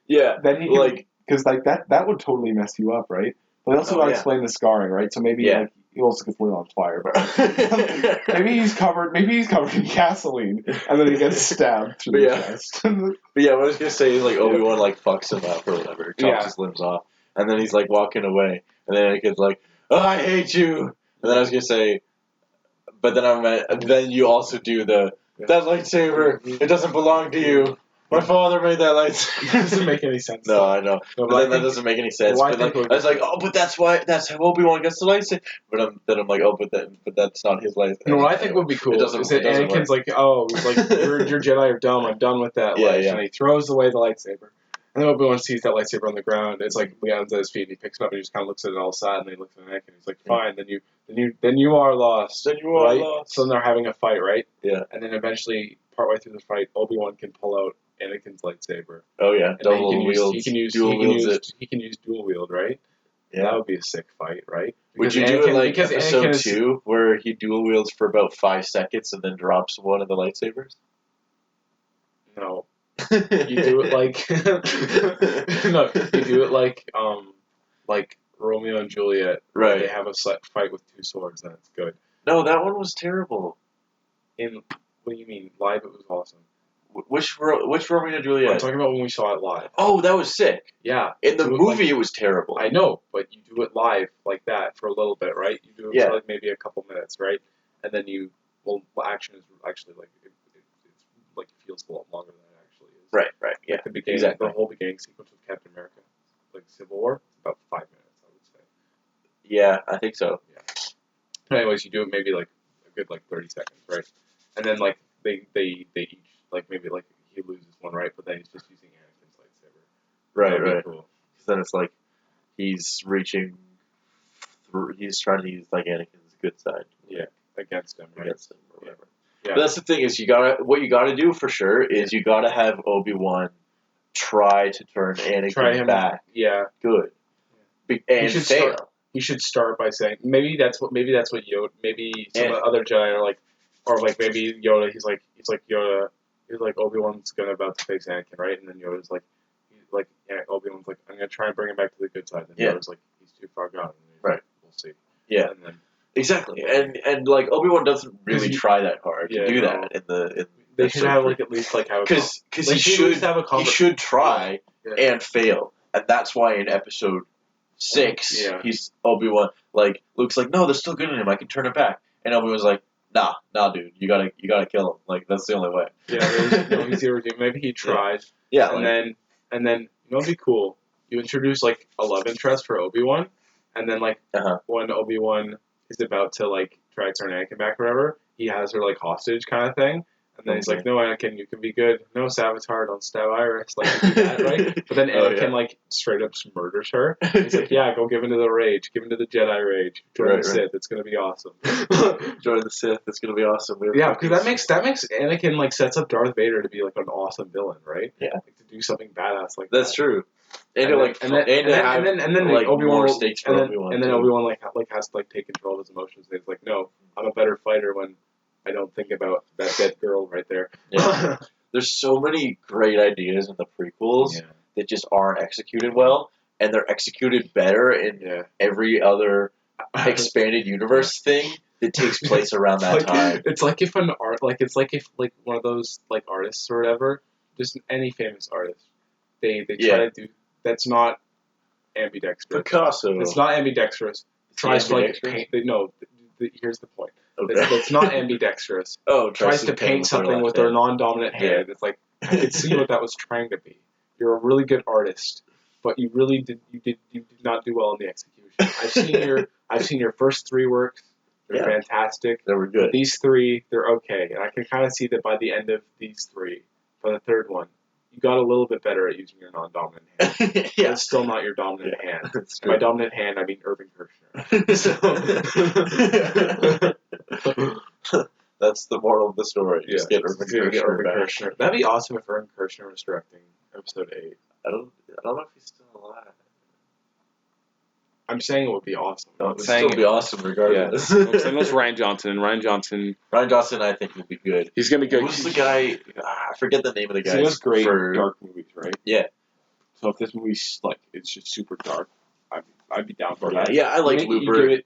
yeah, then he can, like, because like that would totally mess you up, right? But they also gotta explain the scarring, right? So maybe like he also gets lit on fire, but maybe he's covered in gasoline, and then he gets stabbed through the chest. But yeah, what I was gonna say is like Obi-Wan like fucks him up or whatever, chops his limbs off, and then he's like walking away, and then Anakin's like, "Oh, I hate you," and then I was gonna say, but then you also do that lightsaber. It doesn't belong to you. My father made that lightsaber. It doesn't make any sense. No, I know. No, but then that doesn't make any sense. But like, I was like, oh, but that's how Obi-Wan gets the lightsaber. But I'm like, oh, but that's not his lightsaber. You know what I think would be cool is that Anakin's like, oh, he's like, your Jedi are dumb. I'm done with that light. And he throws away the lightsaber. And then Obi-Wan sees that lightsaber on the ground. It's like Leon's at his feet, and he picks it up and he just kind of looks at it all sad, and then he looks at Anakin. He's like, fine, then you are lost. Then you are lost. So then they're having a fight, right? Yeah. And then eventually, partway through the fight, Obi-Wan can pull out Anakin's lightsaber. Oh yeah, Double wield. He can use dual wield, right? Yeah. That would be a sick fight, right? Would you do it like Episode 2, where he dual wields for about 5 seconds and then drops one of the lightsabers? No. You do it like no. You do it like Romeo and Juliet. Right. They have a fight with 2 swords, and it's good. No, that one was terrible. What do you mean? Live, it was awesome. Which Romeo and Juliet? I'm talking about when we saw it live. Oh, that was sick. Yeah. In the movie, it was terrible. I know, but you do it live like that for a little bit, right? You do it for like maybe a couple minutes, right? And then action is actually like it's like feels a lot longer than it actually is. Right. Yeah. Like the whole beginning sequence with Captain America, like Civil War, about 5 minutes, I would say. Yeah, I think so. Yeah. Anyways, you do it maybe like a good 30 seconds, right? And then like they each like maybe like he loses one, right? But then he's just using Anakin's lightsaber. Right. Cool. Because then it's like he's reaching through. He's trying to use like Anakin's good side. Yeah, against him, right? Against him or whatever. Yeah. But that's the thing is what you gotta do for sure is you gotta have Obi-Wan try to turn Anakin back. Yeah. Good. And fail. He should start by saying maybe that's what Yoda, maybe some other Jedi are like, or like maybe Yoda. He's like Yoda. He's like Obi-Wan's about to face Anakin, right? And then Yoda's like, Obi-Wan's like, I'm gonna try and bring him back to the good side. And Yoda's like, he's too far gone. Right. We'll see. Yeah. And then, exactly. And like Obi-Wan doesn't really try that hard to do that in the. They should have at least have because he should try and fail, and that's why in Episode 6 he's Obi-Wan like Luke's like, no, there's still good in him, I can turn it back, and Obi-Wan's like, nah, dude, you gotta kill him, like that's the only way. Yeah, he's the original. Maybe he tried. Yeah, and then it'd be cool. You introduce like a love interest for Obi-Wan, and then when Obi-Wan is about to try to turn Anakin back or whatever, he has her hostage kind of thing. And then he's like, no, Anakin, you can be good. No, Savitar, don't stab Iris. You do that, right? But then Anakin, straight up murders her. He's like, yeah, go give into the rage. Give into the Jedi rage. Join the Sith. It's going to be awesome. Join the Sith. It's going to be awesome. Yeah, because that makes Anakin, sets up Darth Vader to be, an awesome villain, right? Yeah. To do something badass like That's that. true. And then Obi-Wan stakes for Obi-Wan. And then Obi-Wan, has to, take control of his emotions. And he's like, no, I'm a better fighter when I don't think about that dead girl right there. Yeah. There's so many great ideas in the prequels that just aren't executed well, and they're executed better in every other expanded universe thing that takes place around that time. It's like if one of those artists or whatever, just any famous artist, they try to do that's not ambidextrous. Picasso. It's not ambidextrous. Tries to paint. Here's the point. Okay. That's not ambidextrous. Tries to paint something with their non-dominant hand. It's like I could see what that was trying to be. You're a really good artist, but you really did not do well in the execution. I've seen your first 3 works. They're fantastic. They were good. But these three, they're okay. And I can kind of see that by the end of these three, by the third one, you got a little bit better at using your non-dominant hand. Yeah. It's still not your dominant hand. That's By true. dominant hand, I mean Irving Kershner. That's the moral of the story. Just get Irving Kershner back. That'd be awesome if Irving Kershner was directing episode 8. I don't know if he's still alive. I'm saying it would be awesome. No, it would still be awesome regardless. I'm saying it was Ryan Johnson, and Ryan Johnson, I think, will be good. he's going to go. Who's the guy? I forget the name of the guy. He does great dark movies, right? Yeah. So if this movie's like it's just super dark, I'd be down for that. Yeah, I like Looper.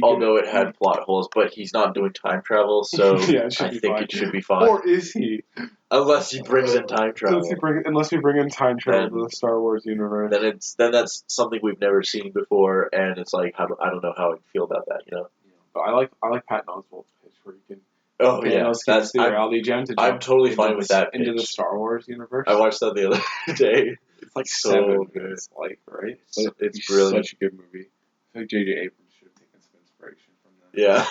Although it had plot holes, but he's not doing time travel, so I think it should be fine. Or is he? Unless he brings in time travel. Unless we bring in time travel to the Star Wars universe. Then that's something we've never seen before, and it's like I don't know how I feel about that, you know. But I like Patton Oswalt's pitch where you can. Oh yeah, that's the reality gem. I'm totally fine with that pitch. Into the Star Wars universe. I watched that the other day. It's like so good. It's like right. It's brilliant. Such a good movie. I think J.J. Abrams should have taken some inspiration from that. Yeah.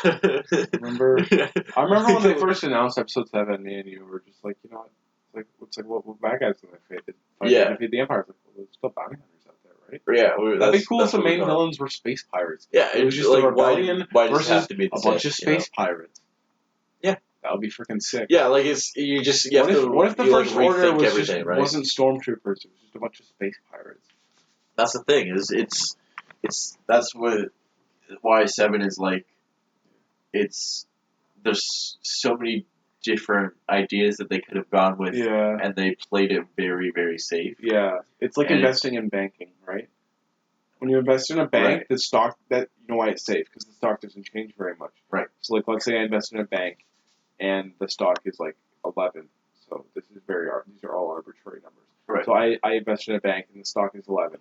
I remember when they first announced episode 7, me and you were just like, you know, what bad guys do they defeat? Defeat the Empire. It's like, well, there's still bounty hunters out there, right? Yeah, that'd be cool if the main villains were space pirates. Yeah, it was just like, a rebellion versus have to be a bunch of space pirates. Yeah, that would be freaking sick. Yeah, like what if the First Order wasn't stormtroopers? It was just a bunch of space pirates. That's the thing. That's why 7 is like. There's so many different ideas that they could have gone with, and they played it very, very safe. Yeah, it's like investing in banking, right? When you invest in a bank, the stock you know why it's safe because the stock doesn't change very much. Right. So like, let's say I invest in a bank, and the stock is like 11. So these are all arbitrary numbers. Right. So I invest in a bank, and the stock is 11.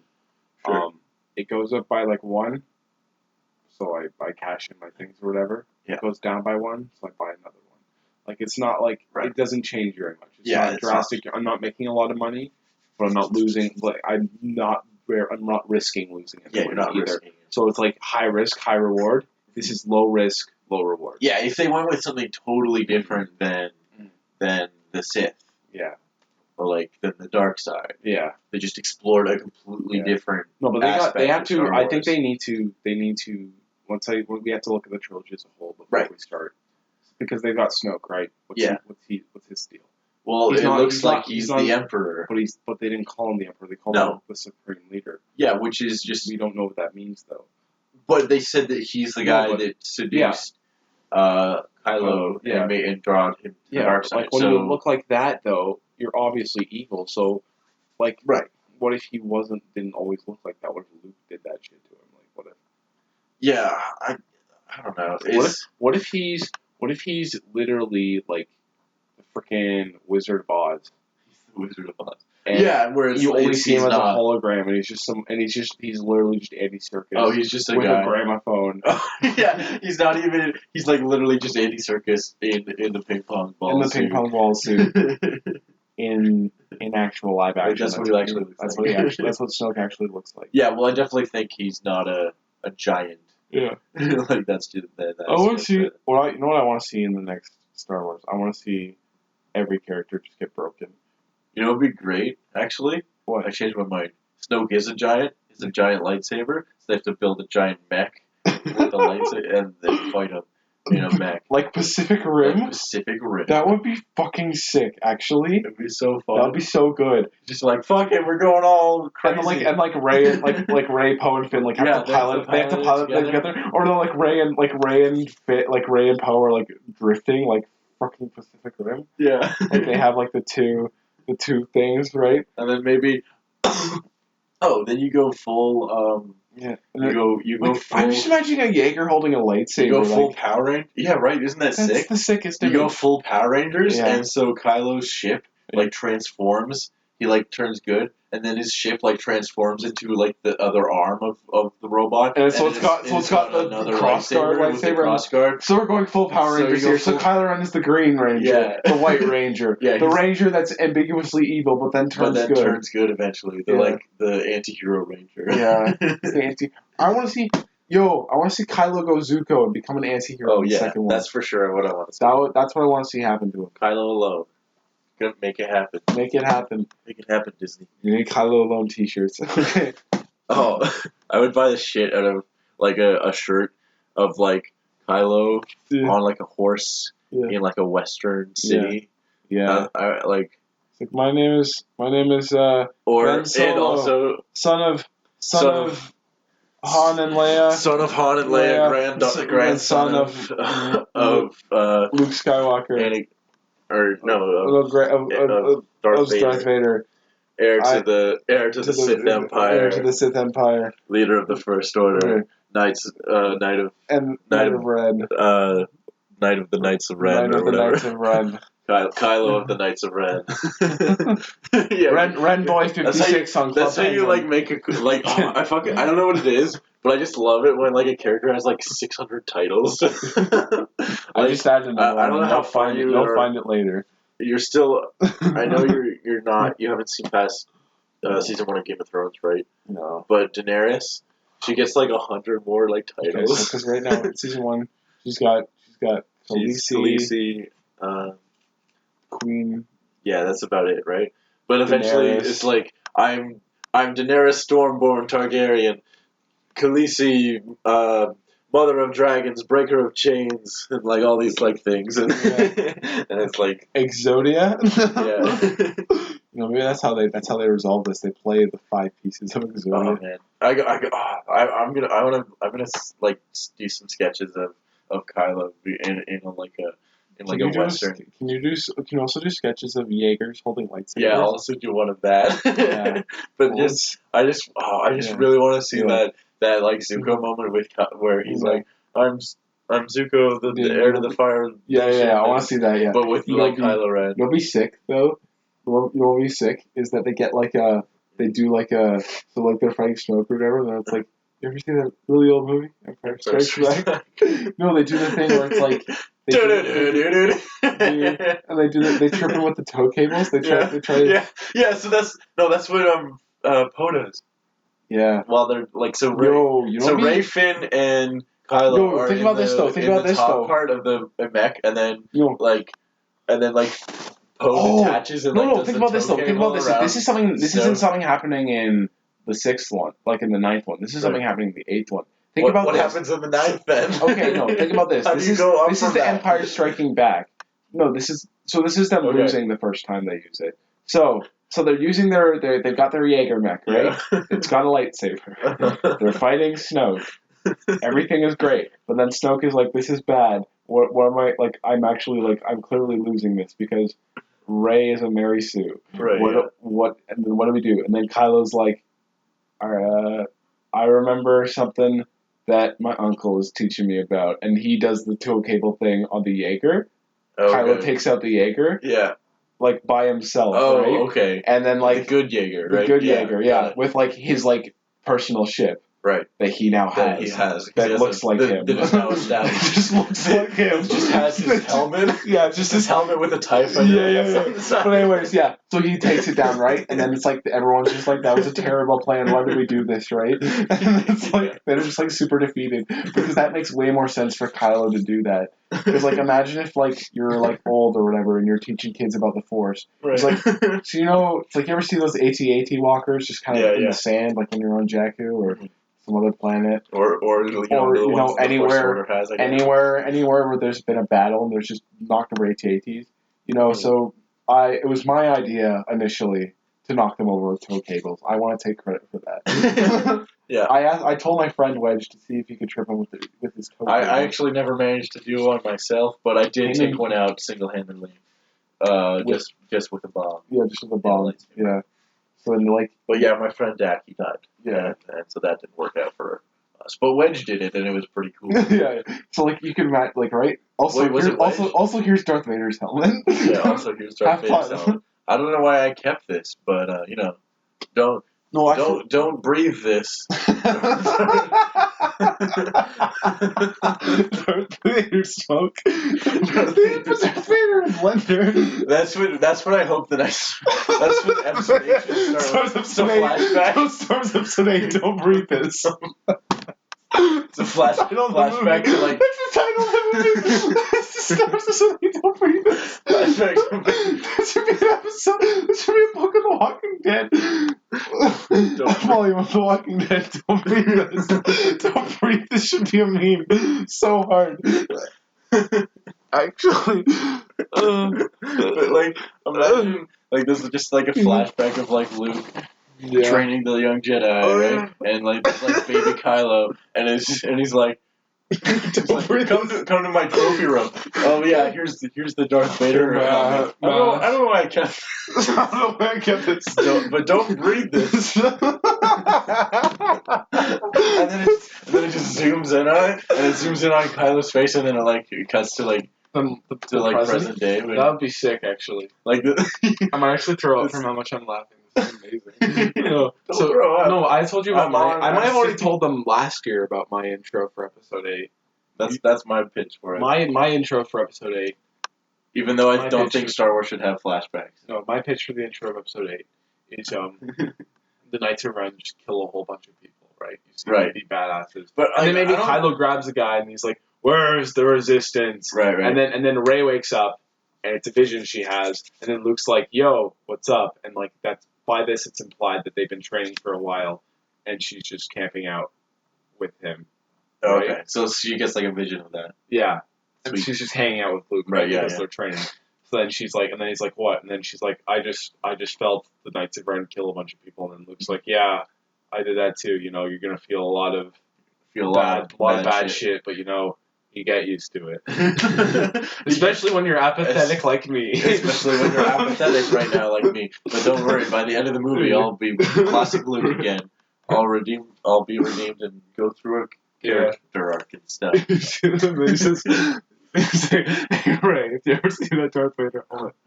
Sure. It goes up by like 1. So I cash in my things or whatever. Yeah. It goes down by 1, so I buy another one. Like it's not like it doesn't change very much. It's not drastic. I'm not making a lot of money, but I'm not losing. But I'm not risking losing it. Yeah, you're not risking it. So it's like high risk, high reward. This is low risk, low reward. Yeah, if they went with something totally different than the Sith. Yeah. Or like than the dark side. Yeah. They just explored a completely different. No, but they have to. I think they need to. We have to look at the trilogy as a whole before we start, because they've got Snoke, right? What's his deal? Well, it looks like he's the Emperor, but they didn't call him the Emperor. They called him the Supreme Leader. Yeah, which is just we don't know what that means though. But they said that he's the guy that seduced Kylo and brought him to the dark side. Like when you look like that though, you're obviously evil. So, like, what if he didn't always look like that? What if Luke did that shit to him? Like, what if? Yeah, I don't know. What if he's literally like the freaking Wizard of Oz? He's the Wizard of Oz. And whereas you only see him as a hologram, and he's literally just Andy Serkis. Oh, he's just a with guy a gramophone. Yeah, he's not even. He's like literally just Andy Serkis in the ping pong ball. In the ping pong ball suit. in actual live action. That's what he actually looks like. That's what Snoke actually looks like. Yeah, well, I definitely think he's not a giant. Yeah. Like that's just that. I want to see. You know what I want to see in the next Star Wars? I want to see every character just get broken. You know, it'd be great, actually. What? I changed my mind. Snoke is a giant. He's a giant lightsaber. So they have to build a giant mech with a lightsaber and then fight him in a mech. Like Pacific Rim? Like Pacific Rim. That would be fucking sick, actually. It'd be so fun. That would be so good. Just like, fuck it, we're going all crazy. And Ray like Ray, Poe, and Finn have to pilot. They have to pilot together. Or no, Ray and Poe are like drifting like fucking Pacific Rim. Yeah. Like they have like the two things, right? And then maybe then you go full You go full, I'm just imagining a Jaeger holding a lightsaber. You go full Power Rangers. Yeah, right. Isn't that sick? That's the sickest. You go full Power Rangers, and so Kylo's ship like transforms. He like turns good, and then his ship like transforms into like the other arm of the robot. And so it's got the crossguard lightsaber. So we're going full Power Rangers here. So Kylo Ren is the Green Ranger, the White Ranger, the Ranger that's ambiguously evil but then turns good. Turns good eventually. The anti-hero Ranger. Yeah, the anti. I want to see. Yo, I want to see Kylo go Zuko and become an anti-hero in the second one. That's for sure what I want to see. That's what I want to see happen to him. Kylo alone. Gonna make it happen. Make it happen. Make it happen, Disney. You need Kylo alone t-shirts. Okay. Oh, I would buy the shit out of like a shirt of like Kylo on like a horse in like a western city. Yeah. I like. It's like my name is Or Ben Solo, and also son of Han and Leia. Son of Han and Leia, grandson of Luke Skywalker. Darth Vader. Heir to the Sith Empire. Heir to the Sith Empire. Leader of the First Order. Knight of Red. Knight of the Knights of Ren. Knight of the Knights of Ren. Kylo of the Knights of Ren. Ren Boy 56 on Club That's how you like make a like. I don't know what it is, but I just love it when like a character has like 600 titles. I just added another I don't know how far you'll find it later. You're still. I know you're not. You haven't seen past season 1 of Game of Thrones, right? No. But Daenerys, she gets like 100 more like titles. Because right now in season 1, she's got Khaleesi, Queen. Yeah, that's about it, right? But eventually, it's like I'm Daenerys Stormborn Targaryen, Khaleesi, Mother of Dragons, Breaker of Chains, and like all these like things, and and it's like Exodia. Yeah. Maybe that's how they resolve this. They play the 5 pieces of Exodia. Oh man, I'm gonna like do some sketches of Kylo in a western. Can you also do sketches of Jaegers holding lightsabers? Yeah, I'll also do one of that. Yeah. But I just really want to see that like Zuko moment with where he's like, I'm Zuko, the heir to the fire. Yeah. I want to see that. Yeah. But with like Kylo Ren. You'll be sick though. You'll be sick is that they get like they're fighting Snoke or whatever, and then it's like, you ever see that really old movie, Empire Strikes Back? No, they do the thing where it's like they trip him with the tow cables. They try. Yeah. So that's what Poe does. Yeah. While they're like Ray, Finn, and Kylo are think about this though. Think about this though. Part of the mech, and then Poe detaches and no. Think about this though. Think about this. This isn't something happening in the 6th one, like in the 9th one. This is something happening in the 8th one. Think about what happens in the 9th then? Okay, no. Think about this. This is the Empire Striking Back. No, this is them losing the first time they use it. So they're using they've got their Jaeger mech, right? Yeah. It's got a lightsaber. They're fighting Snoke. Everything is great, but then Snoke is like, "This is bad. What am I like? I'm clearly losing this because Rey is a Mary Sue. Right. What? And then what do we do?" And then Kylo's like, "I remember something that my uncle was teaching me about," and he does the tow cable thing on the Jaeger. Okay. Kylo takes out the Jaeger. Yeah. Like by himself. Oh, right? Okay. And then like the good Jaeger, right? The good Jaeger, yeah, with like his like personal ship. Right. That he now has. That looks like him. That is now established. It just looks like him. It just has his helmet. Yeah, just his helmet with a TIE fighter. Yeah. But anyways, yeah. So he takes it down, right? And then it's like everyone's just like, that was a terrible plan. Why did we do this, right? And it's like they're just like super defeated because that makes way more sense for Kylo to do that. Because like imagine if like you're like old or whatever and you're teaching kids about the Force. Right. It's like so it's like you ever see those AT-AT walkers just kind of in the sand like when you're on Jakku or some other planet, or anywhere where there's been a battle and there's just knocked over AT-ATs, So it was my idea initially to knock them over with tow cables. I want to take credit for that. Yeah. I told my friend Wedge to see if he could trip him with his tow cables. I actually never managed to do one myself, but I did take one out single-handedly, just with a bomb. Yeah, just with a bomb. Yeah. So then but yeah, my friend Dak, he died. Yeah. And so that didn't work out for us. But Wedge did it, and it was pretty cool. Yeah. So like you can right. Also here's Darth Vader's helmet. Yeah. Also here's Darth Vader's helmet. I don't know why I kept this, but don't breathe this. Darth Vader smoke. Darth Vader in blender. That's what I hope the next. That's what episode 8 should start with. Flashback. Storms of today. Don't breathe this. It's a flashback to like. That's the title of the movie. That's the stars of something. Don't breathe this. Flashback to That should be an episode. That should be a book of The Walking Dead. Volume of The Walking Dead. Don't breathe this. Don't breathe this should be a meme. So hard. Actually. But like, imagine like this is just like a flashback of like Luke training the young Jedi, right? And like baby Kylo, and he's like. Come to my trophy room. Oh yeah, here's the Darth Vader. I don't know why I kept. I don't know why I kept this. But don't read this. and then it just zooms in on it, and it zooms in on Kylo's face, and then it cuts to like present day. But that would be sick, actually. Like I might actually throw up from how much I'm laughing. This is amazing. Don't throw up. No, I told you about I might have already told them last year about my intro for episode 8. That's my pitch for it. My intro for episode 8. Even though I don't think Star Wars should have flashbacks. No, my pitch for the intro of episode 8 is the Knights of Ren just kill a whole bunch of people, right? You see them be badasses. But and then maybe Kylo grabs a guy and he's like, "Where's the resistance?" Right. And then Rey wakes up and it's a vision she has, and then Luke's like, "Yo, what's up?" And like that's by this it's implied that they've been training for a while and she's just camping out with him. Okay, right? so she gets like a vision of that. Yeah. And she's just hanging out with Luke, right? Because they're training. So then she's like, and then he's like, what? And then she's like, I just felt the Knights of Ren kill a bunch of people. And then Luke's like, yeah, I did that too. You know, you're gonna feel a lot of bad shit, but you know, you get used to it. Especially when you're apathetic like me. Especially when you're apathetic right now like me. But don't worry, by the end of the movie, I'll be classic Luke again. I'll be redeemed and go through a character arc and stuff. Hey Ray, if you ever see that Darth Vader,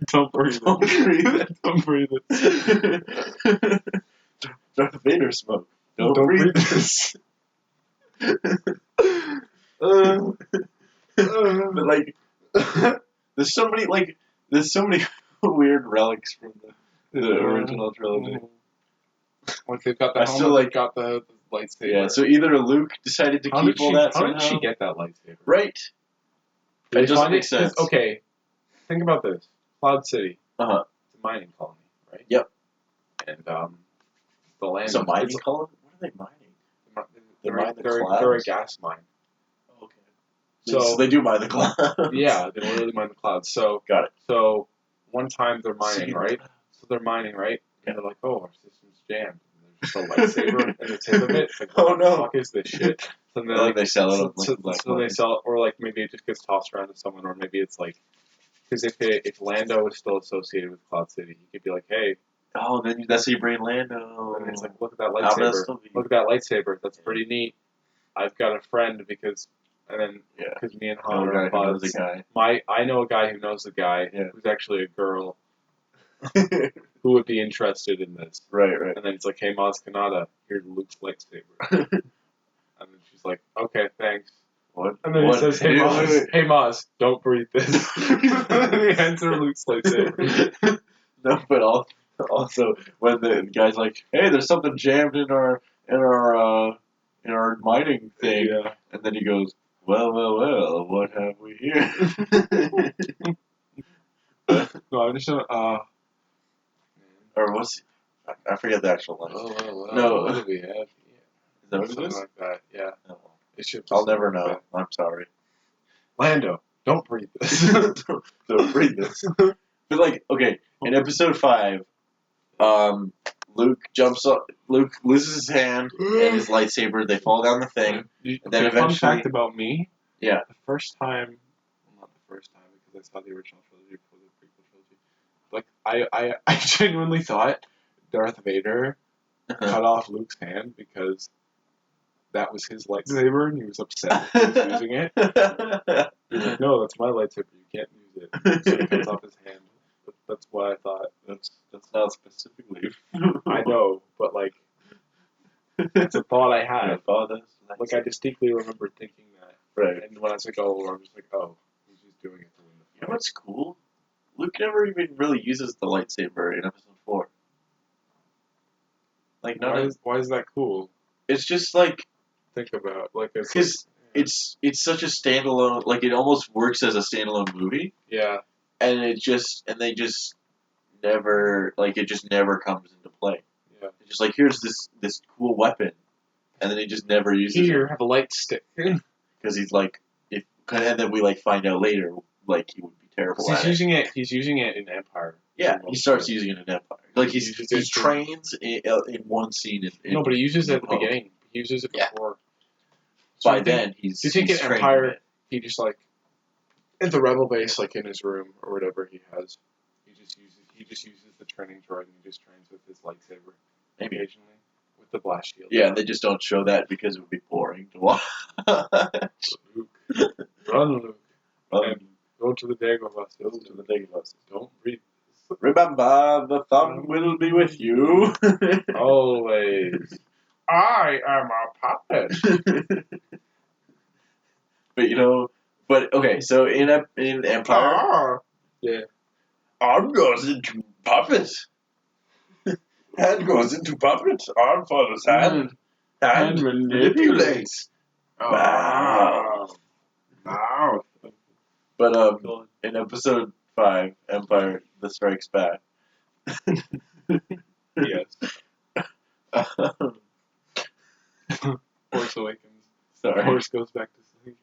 don't breathe it. Don't breathe it. Darth Vader smoke. Don't breathe this. But like, there's so many weird relics from the original trilogy. Like they've got the helmet, got the lightsaber. Yeah, so either Luke decided to keep all that somehow. How did she get that lightsaber? Right. It doesn't make sense. Okay, think about this. Cloud City. Uh-huh. It's a mining colony, right? Yep. And the land. It's a mining colony? What are they mining? They're a gas mine. Okay. So they do mine the clouds. Yeah, they literally mine the clouds. So got it. So one time they're mining, right? So they're mining, right? And they're like, oh, our system's jammed. And there's just a lightsaber in the tip of it. It's like, what the fuck is this shit? So then like they sell it. So they sell it, or like maybe it just gets tossed around to someone, or maybe it's like, because if Lando is still associated with Cloud City, he could be like, hey. Oh, then that's how you bring Lando. And it's like, look at that lightsaber. Look at that lightsaber. That's pretty neat. I've got a friend because me and Han are buds. I know a guy who knows a guy who's actually a girl who would be interested in this. Right. And then it's like, hey, Maz Kanata, here's Luke's lightsaber. And then she's like, okay, thanks. What? And then he says, hey, Maz, don't breathe this. And he hands her Luke's lightsaber. No, but also when the guy's like, hey, there's something jammed in our mining thing. Yeah. And then he goes, well, what have we here? No, I'm just gonna, or what's... I forget the actual line. No, what do we have here? Is that what it Something is? like that, yeah. Oh. I'll never know. I'm sorry. Lando, don't breathe this. Don't breathe this. But like, okay, in episode 5, Luke loses his hand and his lightsaber. They fall down the thing. And then eventually... Fun fact about me. Yeah. The first time, well, not the first time because I saw the original trilogy before the prequel trilogy. Like I genuinely thought Darth Vader cut off Luke's hand because that was his lightsaber and he was upset that he was using it. He was like, no, that's my lightsaber. You can't use it. So he cuts off his hand. That's what I thought. That's not specifically. I know, but like, it's a thought I had. Like I distinctly remember thinking that. Right. And when I was like, oh, I'm just like, oh, he's just doing it to win the fight. You know what's cool? Luke never even really uses the lightsaber in episode 4. Like, why is that cool? It's just like, think about. Like Because it's such a standalone. Like it almost works as a standalone movie. Yeah. And they just never it just never comes into play. Yeah. It's just like here's this cool weapon, and then he just never uses it. Here, have a light stick. Because he's like and then we find out later he would be terrible. He's using it. He's using it in Empire. Yeah, he starts using it in Empire. He trains in one scene. No, but he uses it at the beginning. He uses it before. So by then, he's. Do you think in Empire he just at the Rebel base, in his room or whatever he has, he just uses the training droid and he just trains with his lightsaber occasionally with the blast shield. Yeah, they just don't show that because it would be boring to watch. Luke. Run, Luke. Run. Go to the Dagobah. Go to the Dagobah. Don't breathe. Remember, the thumb will be with you. Always. I am a puppet. But okay, so in Empire, yeah, arm goes into puppet. Hand goes into puppet. Arm follows hand. Hand manipulates. Wow. But in episode 5, Empire: The Strikes Back. Yes. Force Awakens. Sorry. Force goes back to sleep.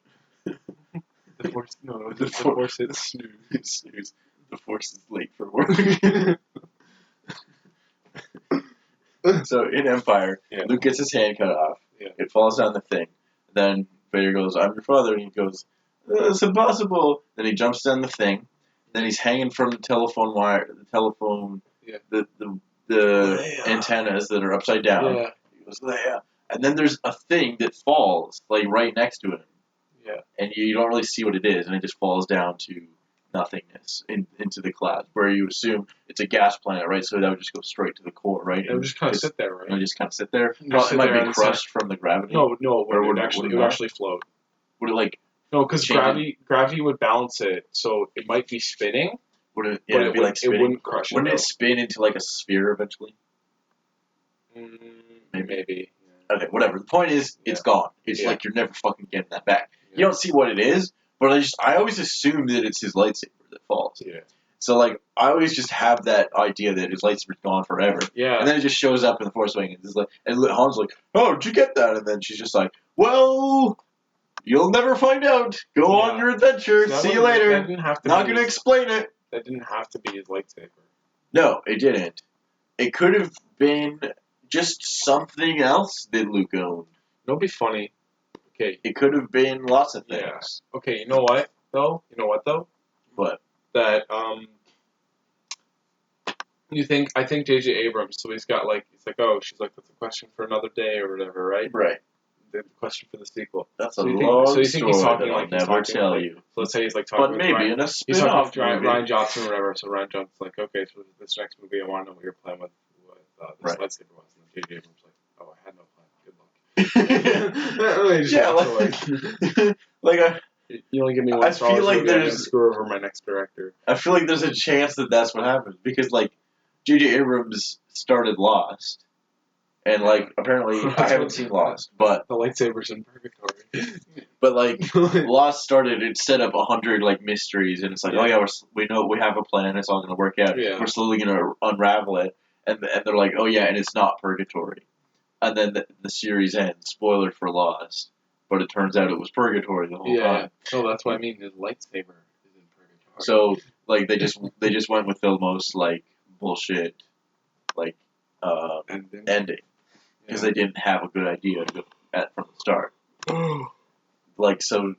The Force. No, the Force hits snooze. The Force is late for work. So in Empire, Luke gets his hand cut off. Yeah. It falls down the thing. Then Vader goes, "I'm your father," and he goes, "It's impossible." Then he jumps down the thing. Then he's hanging from the telephone wire, the antennas that are upside down. Yeah. He goes, "Yeah." And then there's a thing that falls right next to him. Yeah. And you don't really see what it is, and it just falls down to nothingness into the clouds, where you assume it's a gas planet, right? So that would just go straight to the core, right? It would just kind of sit there, right? It would just kind of sit there. It might be crushed from the gravity. No, it would actually float. Would it No, because gravity would balance it, so it might be spinning. Would it? Yeah, it'd be spinning. It wouldn't crush it. Wouldn't it spin into a sphere eventually? Maybe. Okay, whatever. The point is, it's gone. It's you're never fucking getting that back. Yeah. You don't see what it is, but I always assume that it's his lightsaber that falls. Yeah. So I always just have that idea that his lightsaber's gone forever. Yeah. And then it just shows up in the Force Awakens. And Han's like, "Oh, did you get that?" And then she's just like, "Well, you'll never find out. Go on your adventure. See you later. Not gonna explain it." That didn't have to be his lightsaber. No, it didn't. It could have been just something else that Luke owned. It'll be funny. Okay. It could have been lots of things. Yeah. Okay, you know what, though? What? That, I think J.J. Abrams, so he's got, she's like, that's a question for another day or whatever, right? Right. The question for the sequel. That's a long story that I'll never tell you. So let's say he's talking with maybe in a spin-off movie. Ryan Johnson or whatever, so Ryan Johnson's like, okay, so this next movie, I want to know what your plan with this lightsaber was. And then J.J. Abrams like, oh, I had no plan. Good luck. You only give me one. I feel like there's screw over my next director. I feel like there's a chance that that's what happened because J.J. Abrams started Lost, and apparently I haven't seen Lost, but the lightsaber's in purgatory. But Lost started. It set up 100 mysteries, and it's oh yeah, we know we have a plan. It's all gonna work out. Yeah. We're slowly gonna unravel it, and they're like, oh yeah, and it's not purgatory. And then the series ends. Spoiler for Lost. But it turns out it was purgatory the whole time. No, that's what I mean. His lightsaber is in purgatory. So they just went with the most bullshit ending because they didn't have a good idea from the start. So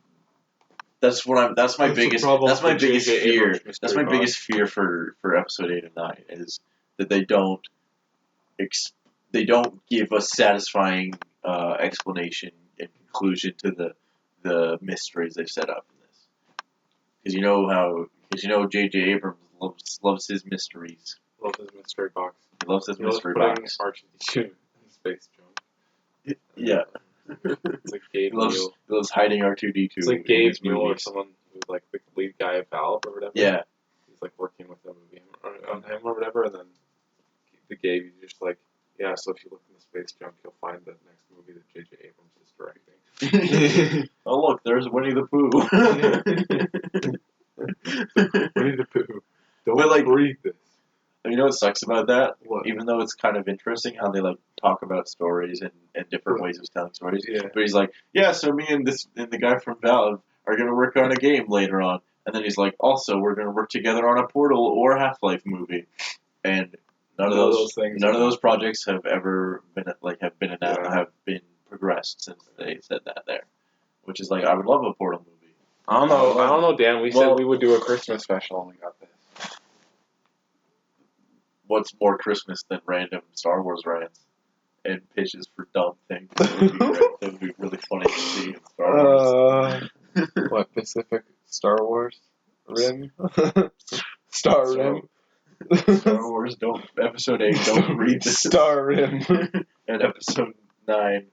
that's my biggest fear. That's my biggest fear for episode 8 and 9 is that they don't give a satisfying explanation and conclusion to the mysteries they've set up in this. Because J.J. Abrams loves his mysteries. Loves his mystery box. He loves his mystery box. R2-D2 in space junk. Yeah. It's like Gabe he loves hiding R2-D2. It's like Gabe Mule or someone who's the lead guy of Valve or whatever. Yeah. He's working with them on him or whatever, and then the Gabe, he's just Yeah, so if you look in the space junk, you'll find the next movie that J.J. Abrams is directing. Oh look, there's Winnie the Pooh. Winnie the Pooh. Don't But, like, read this. You know what sucks about that? What? Even though it's kind of interesting how they like talk about stories and different ways of telling stories. Yeah. But he's like, yeah, so me and the guy from Valve are gonna work on a game later on, and then he's like, also we're gonna work together on a Portal or Half-Life movie, and none of those projects have ever been have been progressed since they said that there, which is like I would love a Portal movie. I don't know, Dan. We said we would do a Christmas special, and we got this. What's more Christmas than random Star Wars rants and pitches for dumb things that would be really funny to see in Star Wars? What, Pacific Star Wars Rim? Star Rim? Star Wars, Episode 8, don't read this. Star Rim. And Episode 9,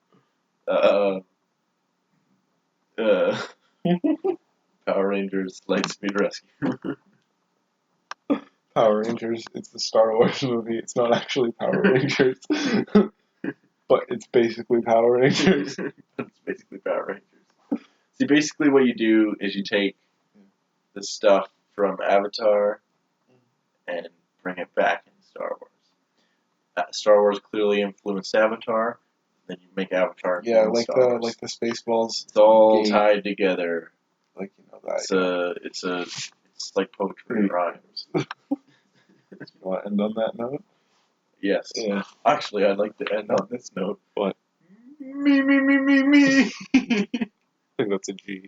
Power Rangers Lightspeed Rescue. Power Rangers, it's the Star Wars movie. It's not actually Power Rangers. But it's basically Power Rangers. It's basically Power Rangers. See, basically what you do is you take the stuff from Avatar and bring it back in Star Wars. Star Wars clearly influenced Avatar. Then you make Avatar. Yeah, like the Spaceballs. It's all tied together. Like that. It's like poetry and rhymes. You want to end on that note? Yes. Yeah. Actually, I'd like to end on this note. What? Me. I think that's a G.